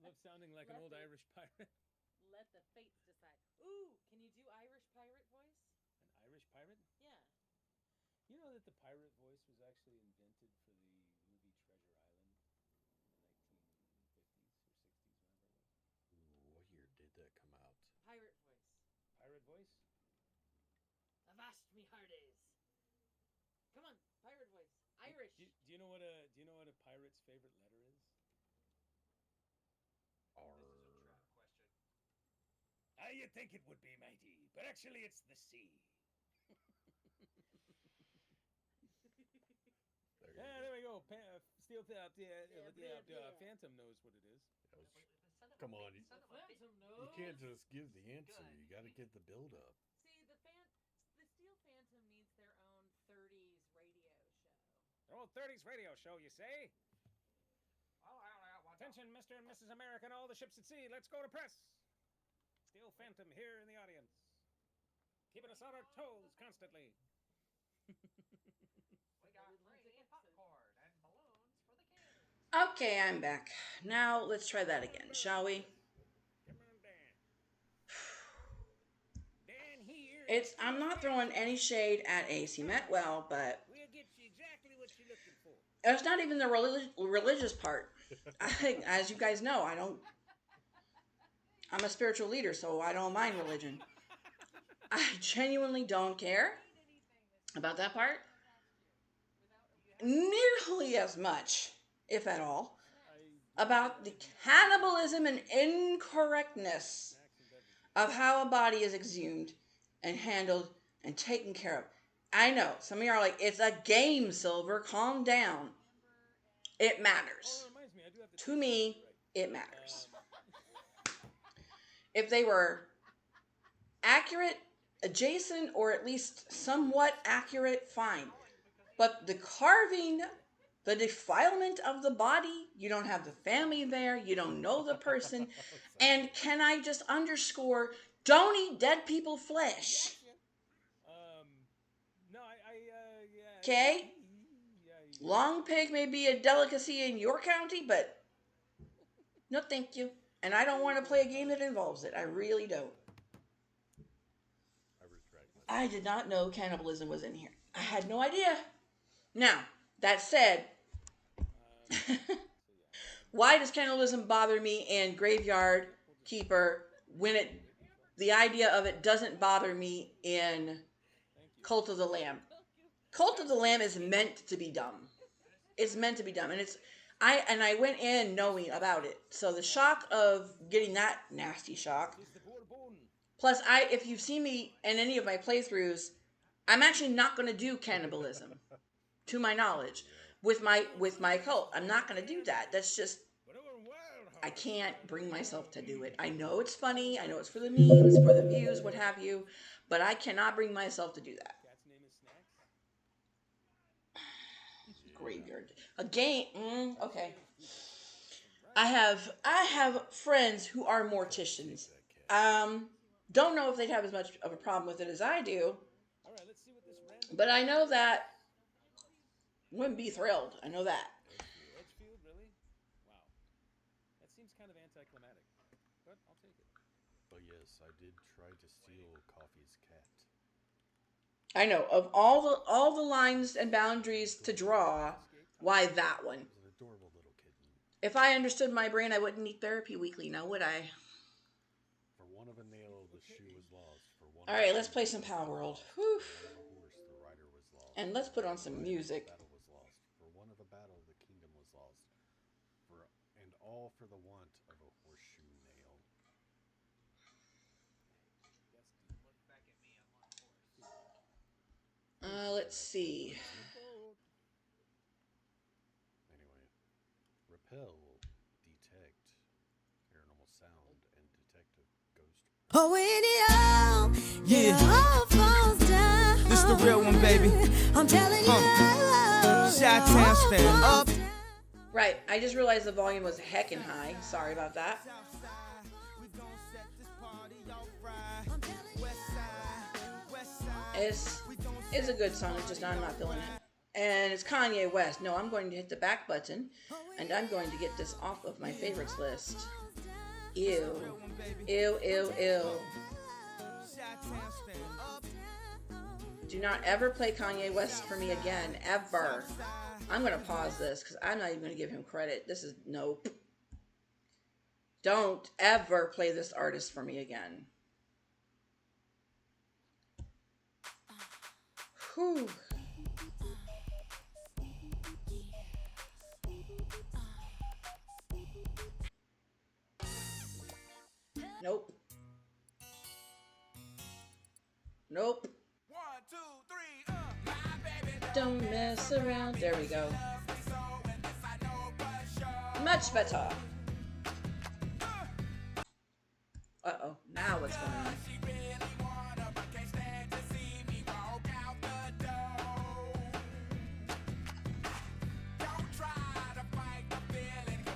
Love sounding like an Let old the- Irish pirate. Let the fates decide. Ooh, can you do Irish pirate voice? An Irish pirate? Yeah. You know that the pirate voice was actually invented for the movie Treasure Island in the 1950s or 60s, whenever it was. Ooh, what year did that come out? Pirate voice. Pirate voice? Avast me hearties. Come on, pirate voice. Irish. Do you know what a pirate's favorite letter is? R. This is a trap question. You'd think it would be, matey, but actually it's the C. There you we go. Steel Yeah, Phantom knows what it is. go. come on. Send him a Phantom knows. You can't just give the answer. Good. You got to get the build up. See, the Steel Phantom needs their own 30s radio show. Their old 30s radio show, you say? Oh, I only got one. Attention, Mr. and Mrs. America and all the ships at sea. Let's go to press. Steel Phantom here in the audience. Keeping us on our toes constantly. We got free popcorn and balloons for the kids. Okay, I'm back. Now let's try that again, shall we? Come on, Dan. Dan here. I'm not throwing any shade at AC Metwell, but We'll get you exactly what you're looking for. it's not even the religious part. I think, as you guys know, I'm a spiritual leader, so I don't mind religion. I genuinely don't care about that part nearly as much, if at all, about the cannibalism and incorrectness of how a body is exhumed and handled and taken care of. I know, some of you are like, it's a game, Silver, calm down. It matters. Oh, it reminds me, I do have to To me, it matters. If they were accurate, adjacent, or at least somewhat accurate, fine. But the carving, the defilement of the body, you don't have the family there, you don't know the person, and can I just underscore, don't eat dead people flesh. No, yeah. Okay? Yeah, Long pig may be a delicacy in your county, but no thank you. And I don't want to play a game that involves it. I really don't. I retract myself. I did not know cannibalism was in here. I had no idea. Now, that said, why does cannibalism bother me in Graveyard Keeper when the idea of it doesn't bother me in Cult of the Lamb? Cult of the Lamb is meant to be dumb. It's meant to be dumb. And I went in knowing about it. So the shock of getting that nasty shock. Plus, if you've seen me in any of my playthroughs, I'm actually not going to do cannibalism, to my knowledge, with my cult. I'm not going to do that. That's just, I can't bring myself to do it. I know it's funny. I know it's for the memes, for the views, what have you, but I cannot bring myself to do that. Cat's name is Snacks. Graveyard. A game. Okay. I have friends who are morticians. Don't know if they'd have as much of a problem with it as I do. All right, let's see what this random. But I know that wouldn't be thrilled. I know that. Edgefield, really? Wow. That seems kind of anticlimactic, but I'll take it. But yes, I did try to steal Coffee's cat. I know of all the lines and boundaries to draw. Why that one? It was an adorable little kitten. If I understood my brain, I wouldn't need therapy weekly now, would I? For one of a nail, the shoe was lost. For one. All right, let's play some Palworld. Whew. For one of a horse, the rider was lost. And let's put on some For one of a music. battle was lost. For one of a battle, the kingdom was lost. And all for the want of a horseshoe nail. Look back at me, I'm on a horse. Let's see. Anyway, repel, detect, paranormal sound, and detect a ghost. Oh, when it all, all falls down. This the real one, baby. I'm telling you, Chi-Town stand up. Right, I just realized the volume was heckin' high. Sorry about that. It's a good song, it's just I'm not feeling it. And it's Kanye West. No, I'm going to hit the back button, and I'm going to get this off of my favorites list. Ew. Ew, ew, ew. Do not ever play Kanye West for me again, ever. I'm going to pause this, because I'm not even going to give him credit. This is, nope. Don't ever play this artist for me again. Whew. Nope. Nope. 1, 2, 3, my baby. Don't mess around. There we go. Much better. Uh-oh, now what's going on?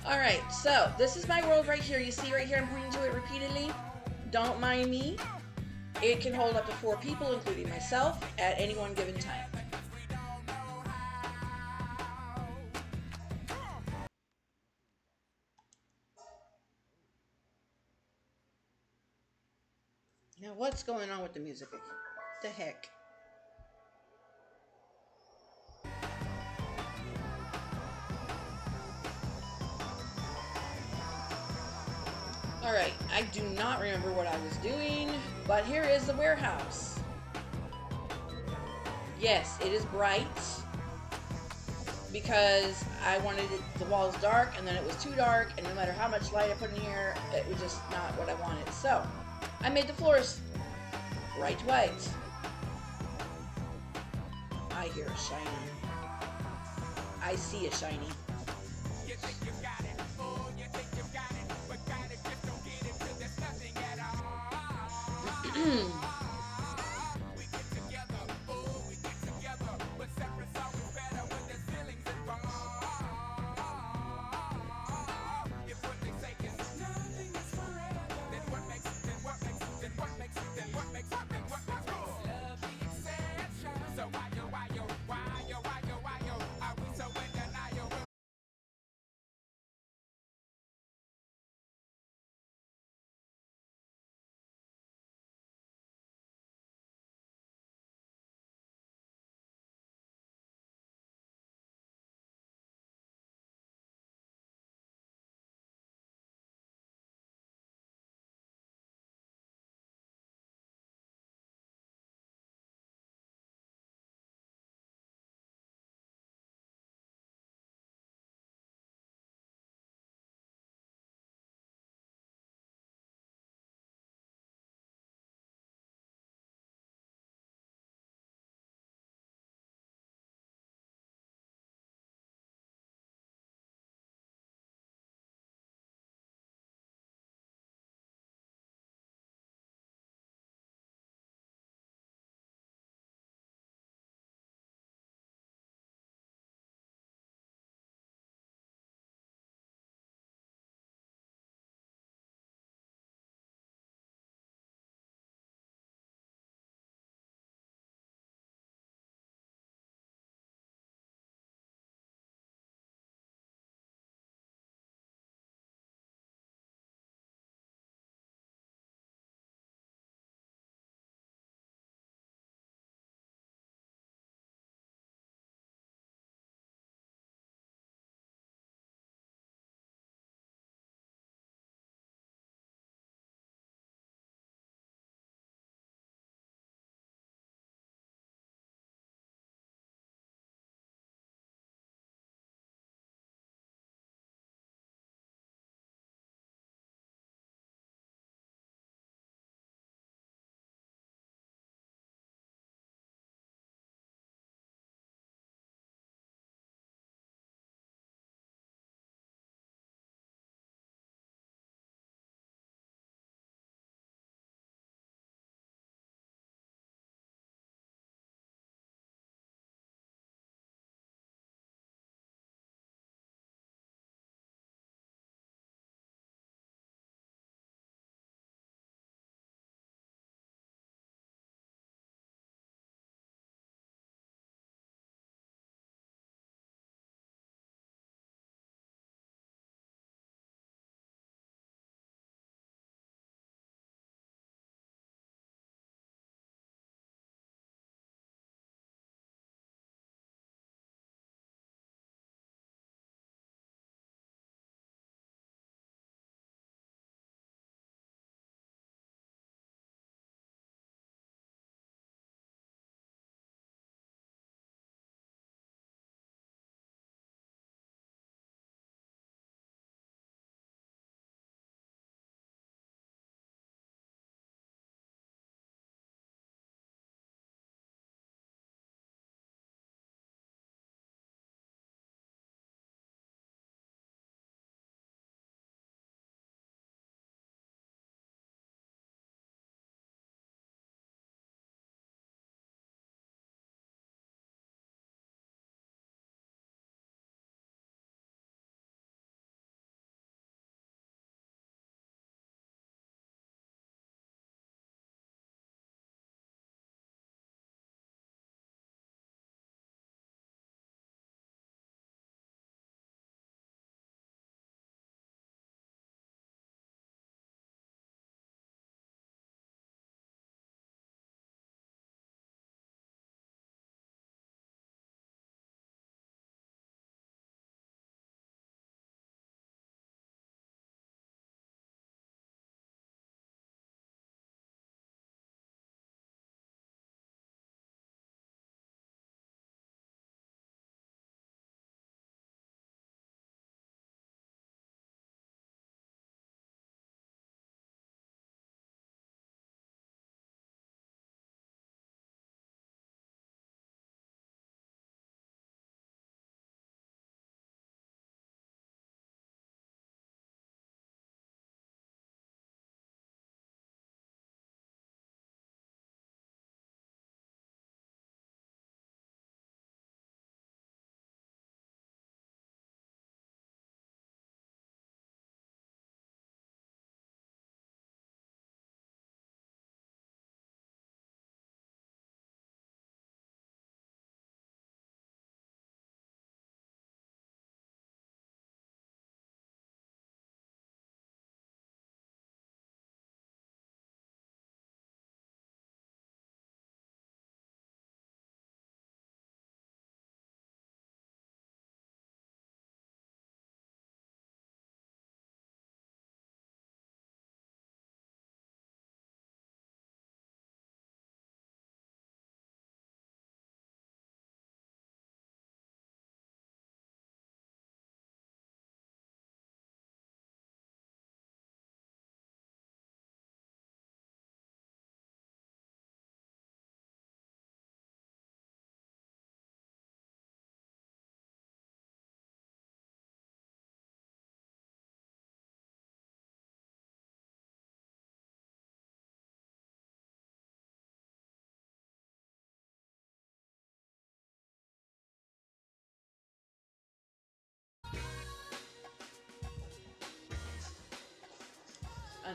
Alright, so this is my world right here. You see right here, I'm pointing to it repeatedly. Don't mind me. It can hold up to 4 people, including myself, at any one given time. Now, what's going on with the music? What the heck? Alright, I do not remember what I was doing, but here is the warehouse. Yes, it is bright because I wanted the walls dark, and then it was too dark, and no matter how much light I put in here, it was just not what I wanted. So, I made the floors bright white. I hear a shiny. I see a shiny.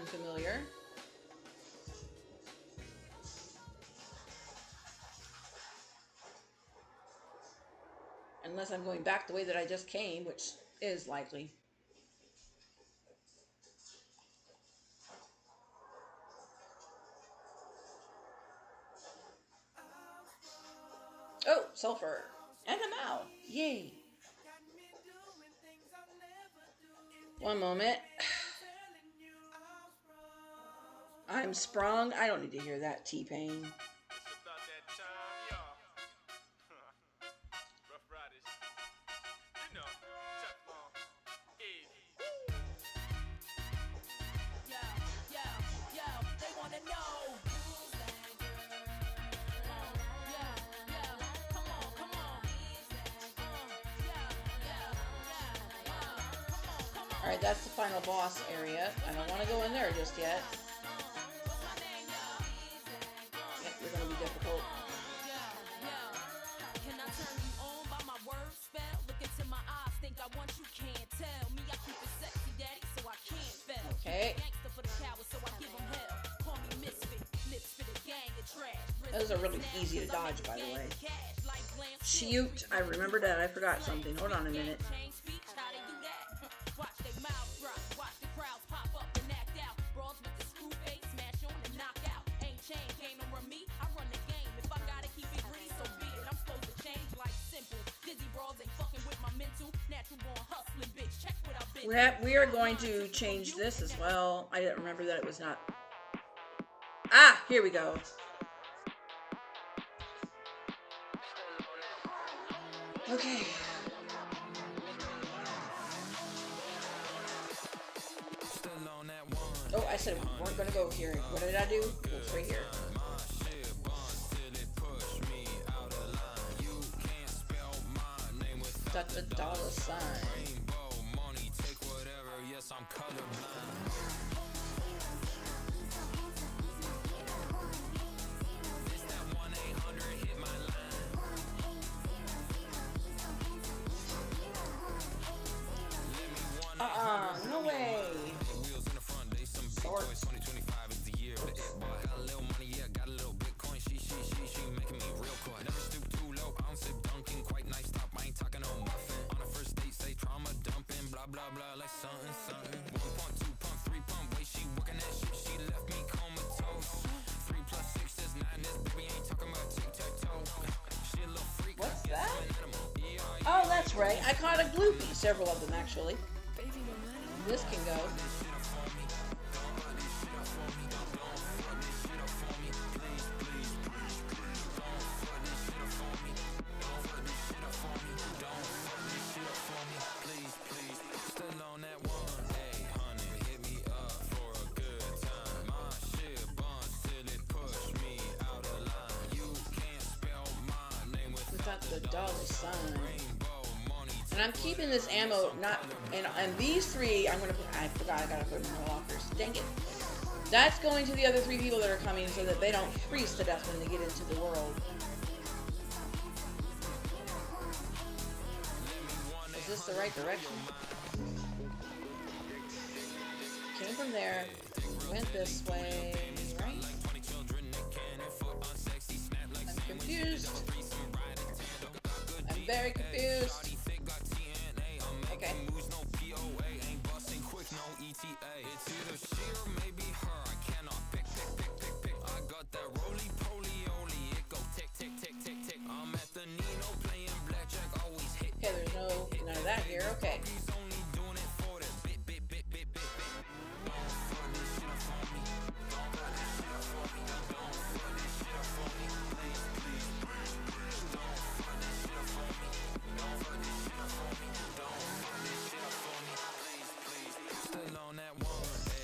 unfamiliar. Unless I'm going back the way that I just came, which is likely. Oh, sulfur. And a Mao. Yay. One moment. I'm sprung. I don't need to hear that T-Pain. Alright, that's the final boss area. I don't want to go in there just yet. Yep, you're going to be difficult. Okay. Those are really easy to dodge, by the way. Shoot, I remembered that. I forgot something. Hold on a minute. We are going to change this as well. I didn't remember that it was not. Ah, here we go. Okay. Oh, I said we weren't going to go here. What did I do? It's right here. That's a dollar sign. I'm colorblind. It's that 1-800 hit my line. No way. Wheels in the front, they some big toys. 2025 is the year. The it boy got a little money, yeah, got a little Bitcoin. She making me real coy. Never stoop too low, I don't sip dunking. Quite nice stop, I ain't talking no muffin. On a first date, say trauma dumping, blah blah blah, like something. 1 pump, 2 pump, 3 pump, way she working that shit, she left me comatose. 3 plus 6 is 9, this baby ain't talking about tic-tac-toe. She a little freak. What's that? Oh, that's right. I caught a gloopy. Several of them, actually. This can go. The dollar sign. And I'm keeping this ammo and these 3 I'm gonna put. I forgot I gotta put them in the lockers. Dang it. That's going to the other 3 people that are coming so that they don't freeze to death when they get into the world. Is this the right direction? Came from there, went this way, right? I'm confused. I'm very confused. Okay. Okay, there's none of that here. Okay.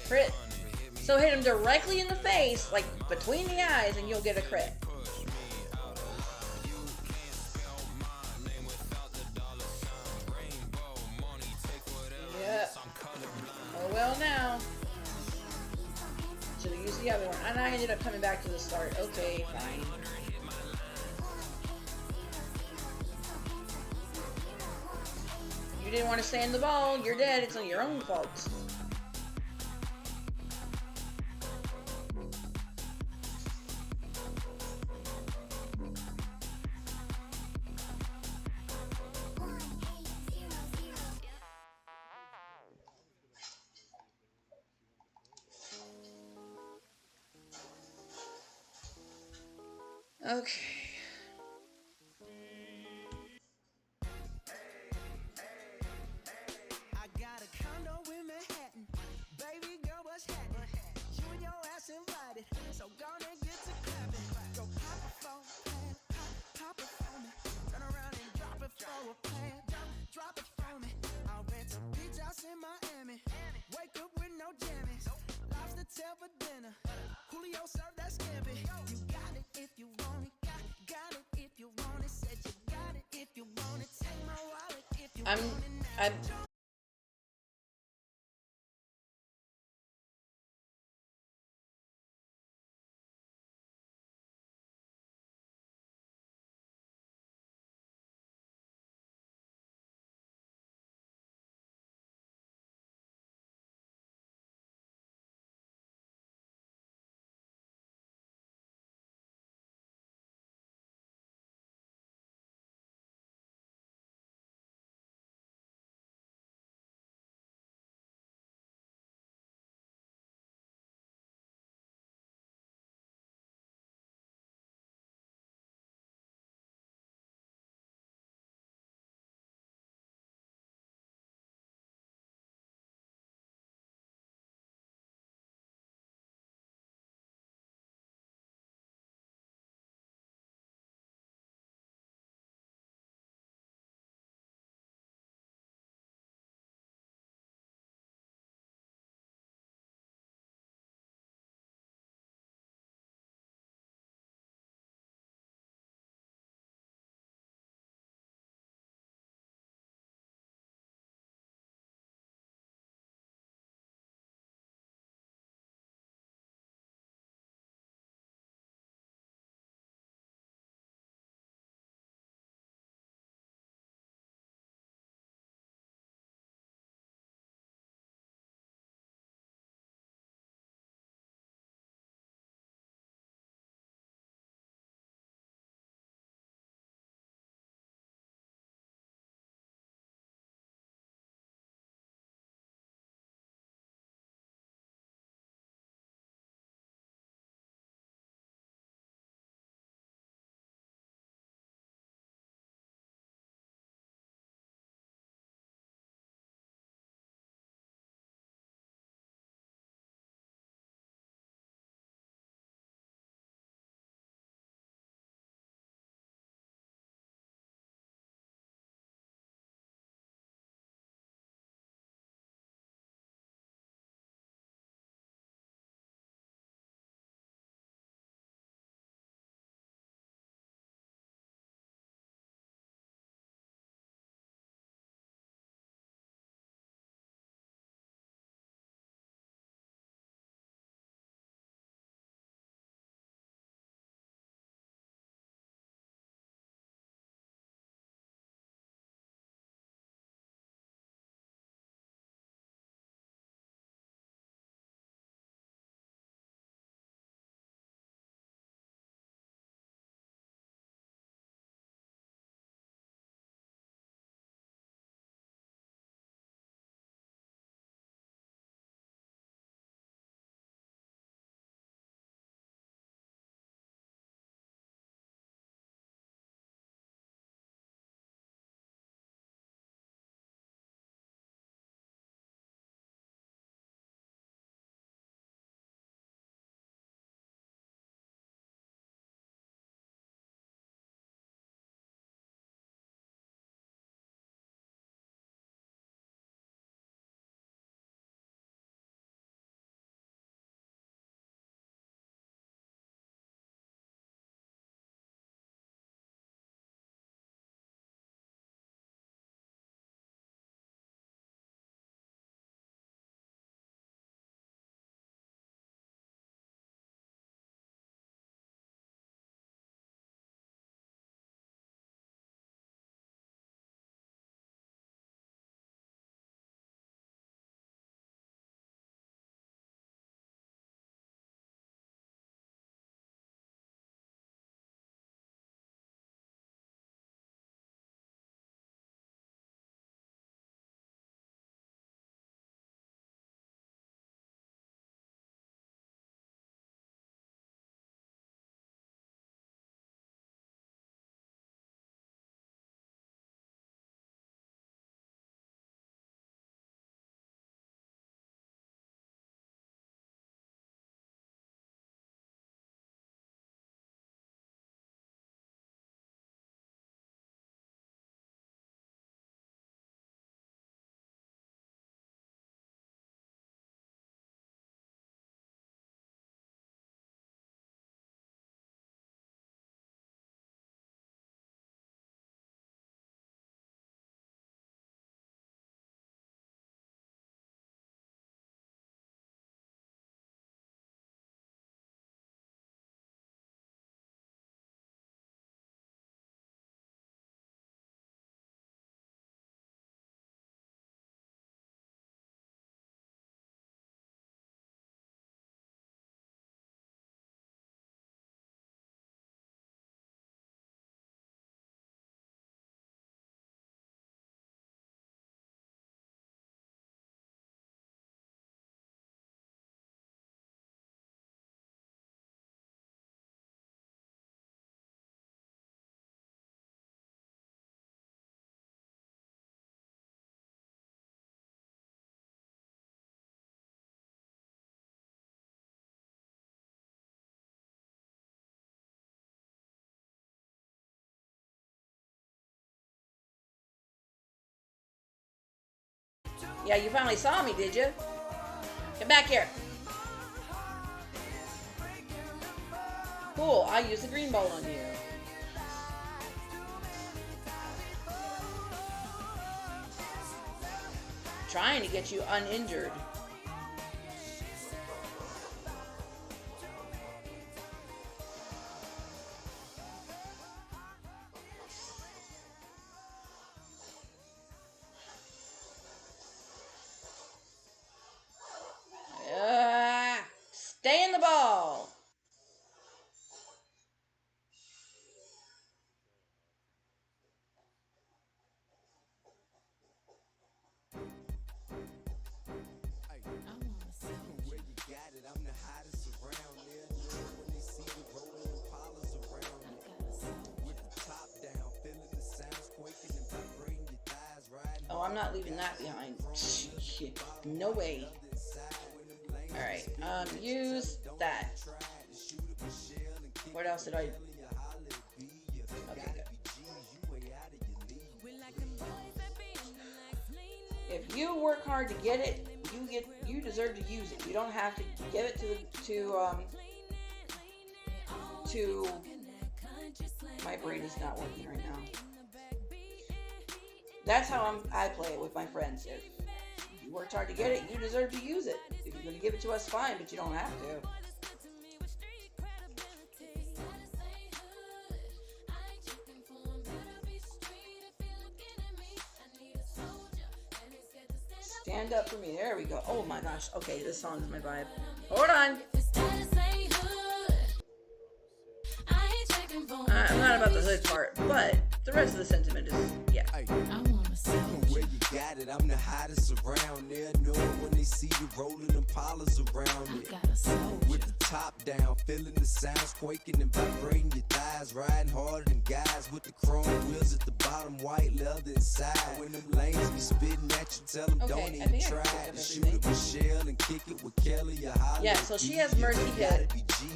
Crit. So hit him directly in the face, like between the eyes, and you'll get a crit. Yeah. Oh well now. Should have used the other one. And I ended up coming back to the start. Okay, fine. You didn't want to stay in the ball. You're dead. It's on your own fault. Okay. I got a condo in Manhattan. Baby girl, what's happening? You and your ass invited. So gonna get to clapping. Go pop it for a plan. Pop it for me. Turn around and drop it for a plan. Drop it for me. I'll rent a beach house in Miami. Wake up with no jammies. Lobster tail for dinner. Julio served that scampi. You got it if you want it. Got it if you want it. Said you got it if you want it. Take my wallet if you want it. I'm Yeah, you finally saw me, did you? Get back here. Cool, I use the green ball on you. Trying to get you uninjured. Stay in the ball. Oh, I'm not leaving that behind. No way. Alright, use that. What else did I... Okay, good. If you work hard to get it, you deserve to use it. You don't have to give it to my brain is not working right now. That's how I play it with my friends. If you worked hard to get it, you deserve to use it. If you're going to give it to us, fine, but you don't have to. Stand up for me. There we go. Oh my gosh. Okay, this song is my vibe. Hold on. I'm not about the hood part, but the rest of the sentiment is, yeah. I wanna see where you got it. I'm the hottest around there. Know when they see you rolling them polars around it. With the top down, feeling the sounds quaking and vibrating your thighs. Riding harder than guys with the chrome wheels at the bottom, white leather inside. When them lanes be spitting at you, tell them don't even try to shoot it with Shell and kick it with Kelly. Yeah, so she has mercy hit.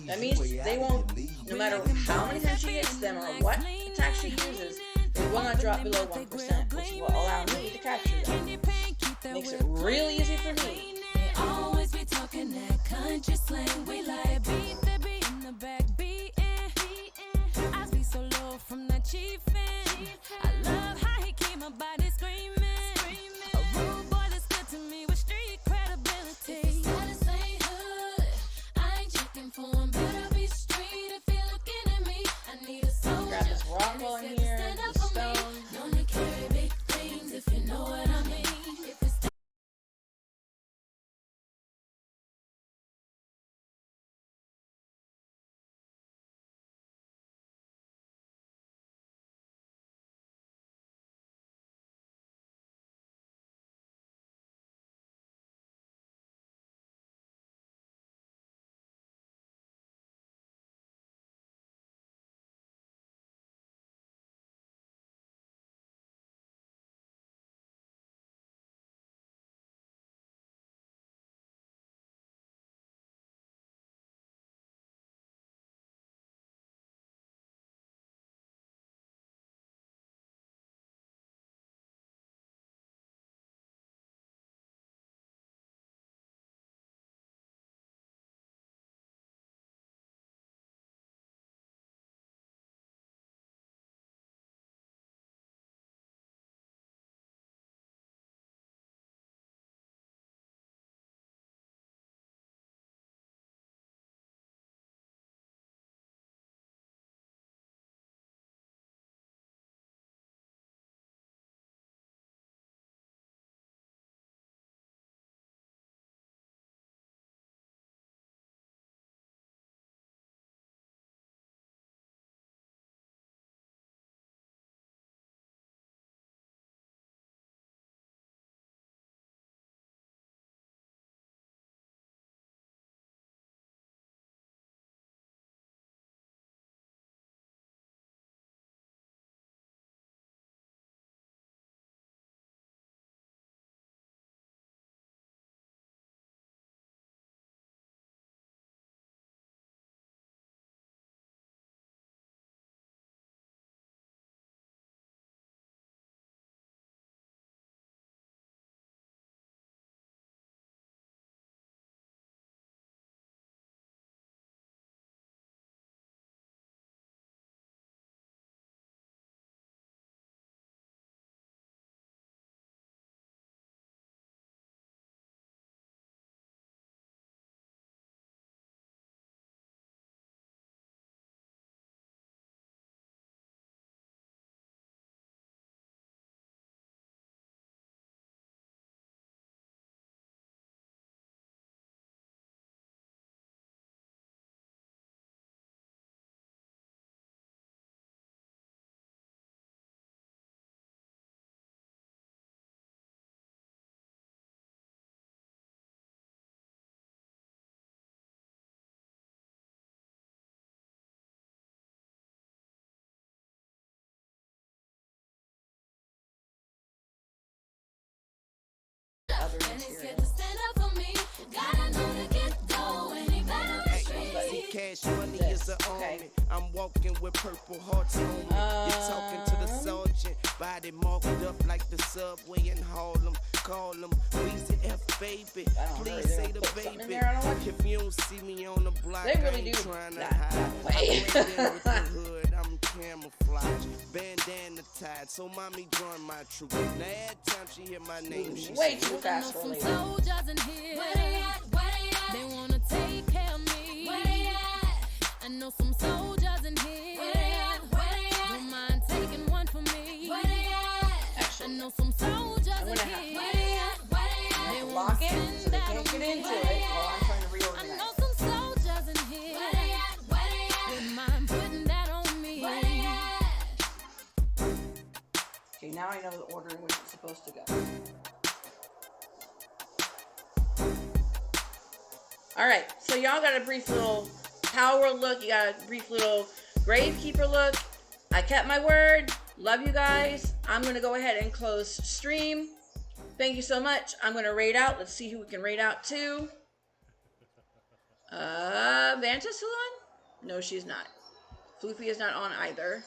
That means they won't, no matter how many times she hits them or what attack she uses, they will not drop below 1%, which will allow me to capture them. Makes it really easy for me. They always be talking that country slang. We like beat the beat in the back beating. I be so low from the chiefin'. I love how he keep my body screaming. A rude boy that's good to me with street credibility. Status ain't hood. I ain't checking for him. Better be street if you're looking at me. I need a soldier. Grab this rock wall in here, the stone. Known to carry big things if you know what I mean. gathering And he's material. scared to stand up for me. Gotta know to get dough, and he better retreat. Cash money This, is an okay. army. I'm walking with purple hearts on me. You're talking to the sergeant, body marked up like the subway in Harlem. Call him Weezy F baby. I don't know, Please they're say gonna the put something in baby. there, I don't want If you don't see me on the block, They really I ain't do trying to that hide. way. I blend in with the hood, I'm camouflage. Bandana tied, so mommy join my troop. Now every time she hear my name, she Way say, too fast for a Some lady. soldiers in here. Where they at? Where they at? They wanna take care of me. Where they at? I know some soldiers in here. Where they at? Where they at? Don't mind taking one for me. Where they at? I Actually, know some soldiers I'm in gonna have here. Where they at? Where they at? I They have to wanna lock it send so they that can't on get me. into Where it they while at? I'm trying to I reorganize. know some soldiers in here. Where they at? Where they at? Wouldn't mind putting that on me. Where they at? Okay, now I know the order in which it's supposed to go. All right, so y'all got a brief little Palworld look. You got a brief little Gravekeeper look. I kept my word. Love you guys. I'm going to go ahead and close stream. Thank you so much. I'm going to raid out. Let's see who we can raid out to. Vanta's still on? No, she's not. Floofy is not on either.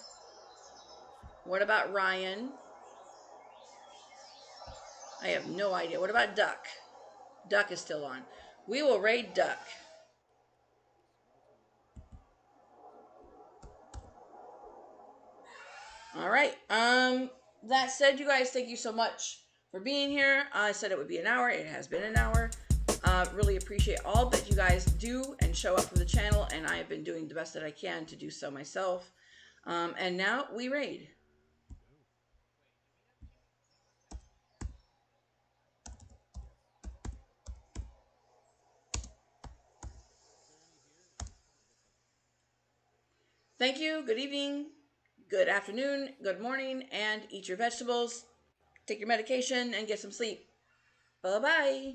What about Ryan? I have no idea. What about Duck? Duck is still on. We will raid Duck. All right. That said, you guys, thank you so much for being here. I said it would be an hour. It has been an hour. Really appreciate all that you guys do and show up for the channel, and I have been doing the best that I can to do so myself. And now we raid. Thank you. Good evening, good afternoon, good morning, and eat your vegetables. Take your medication and get some sleep. Bye-bye.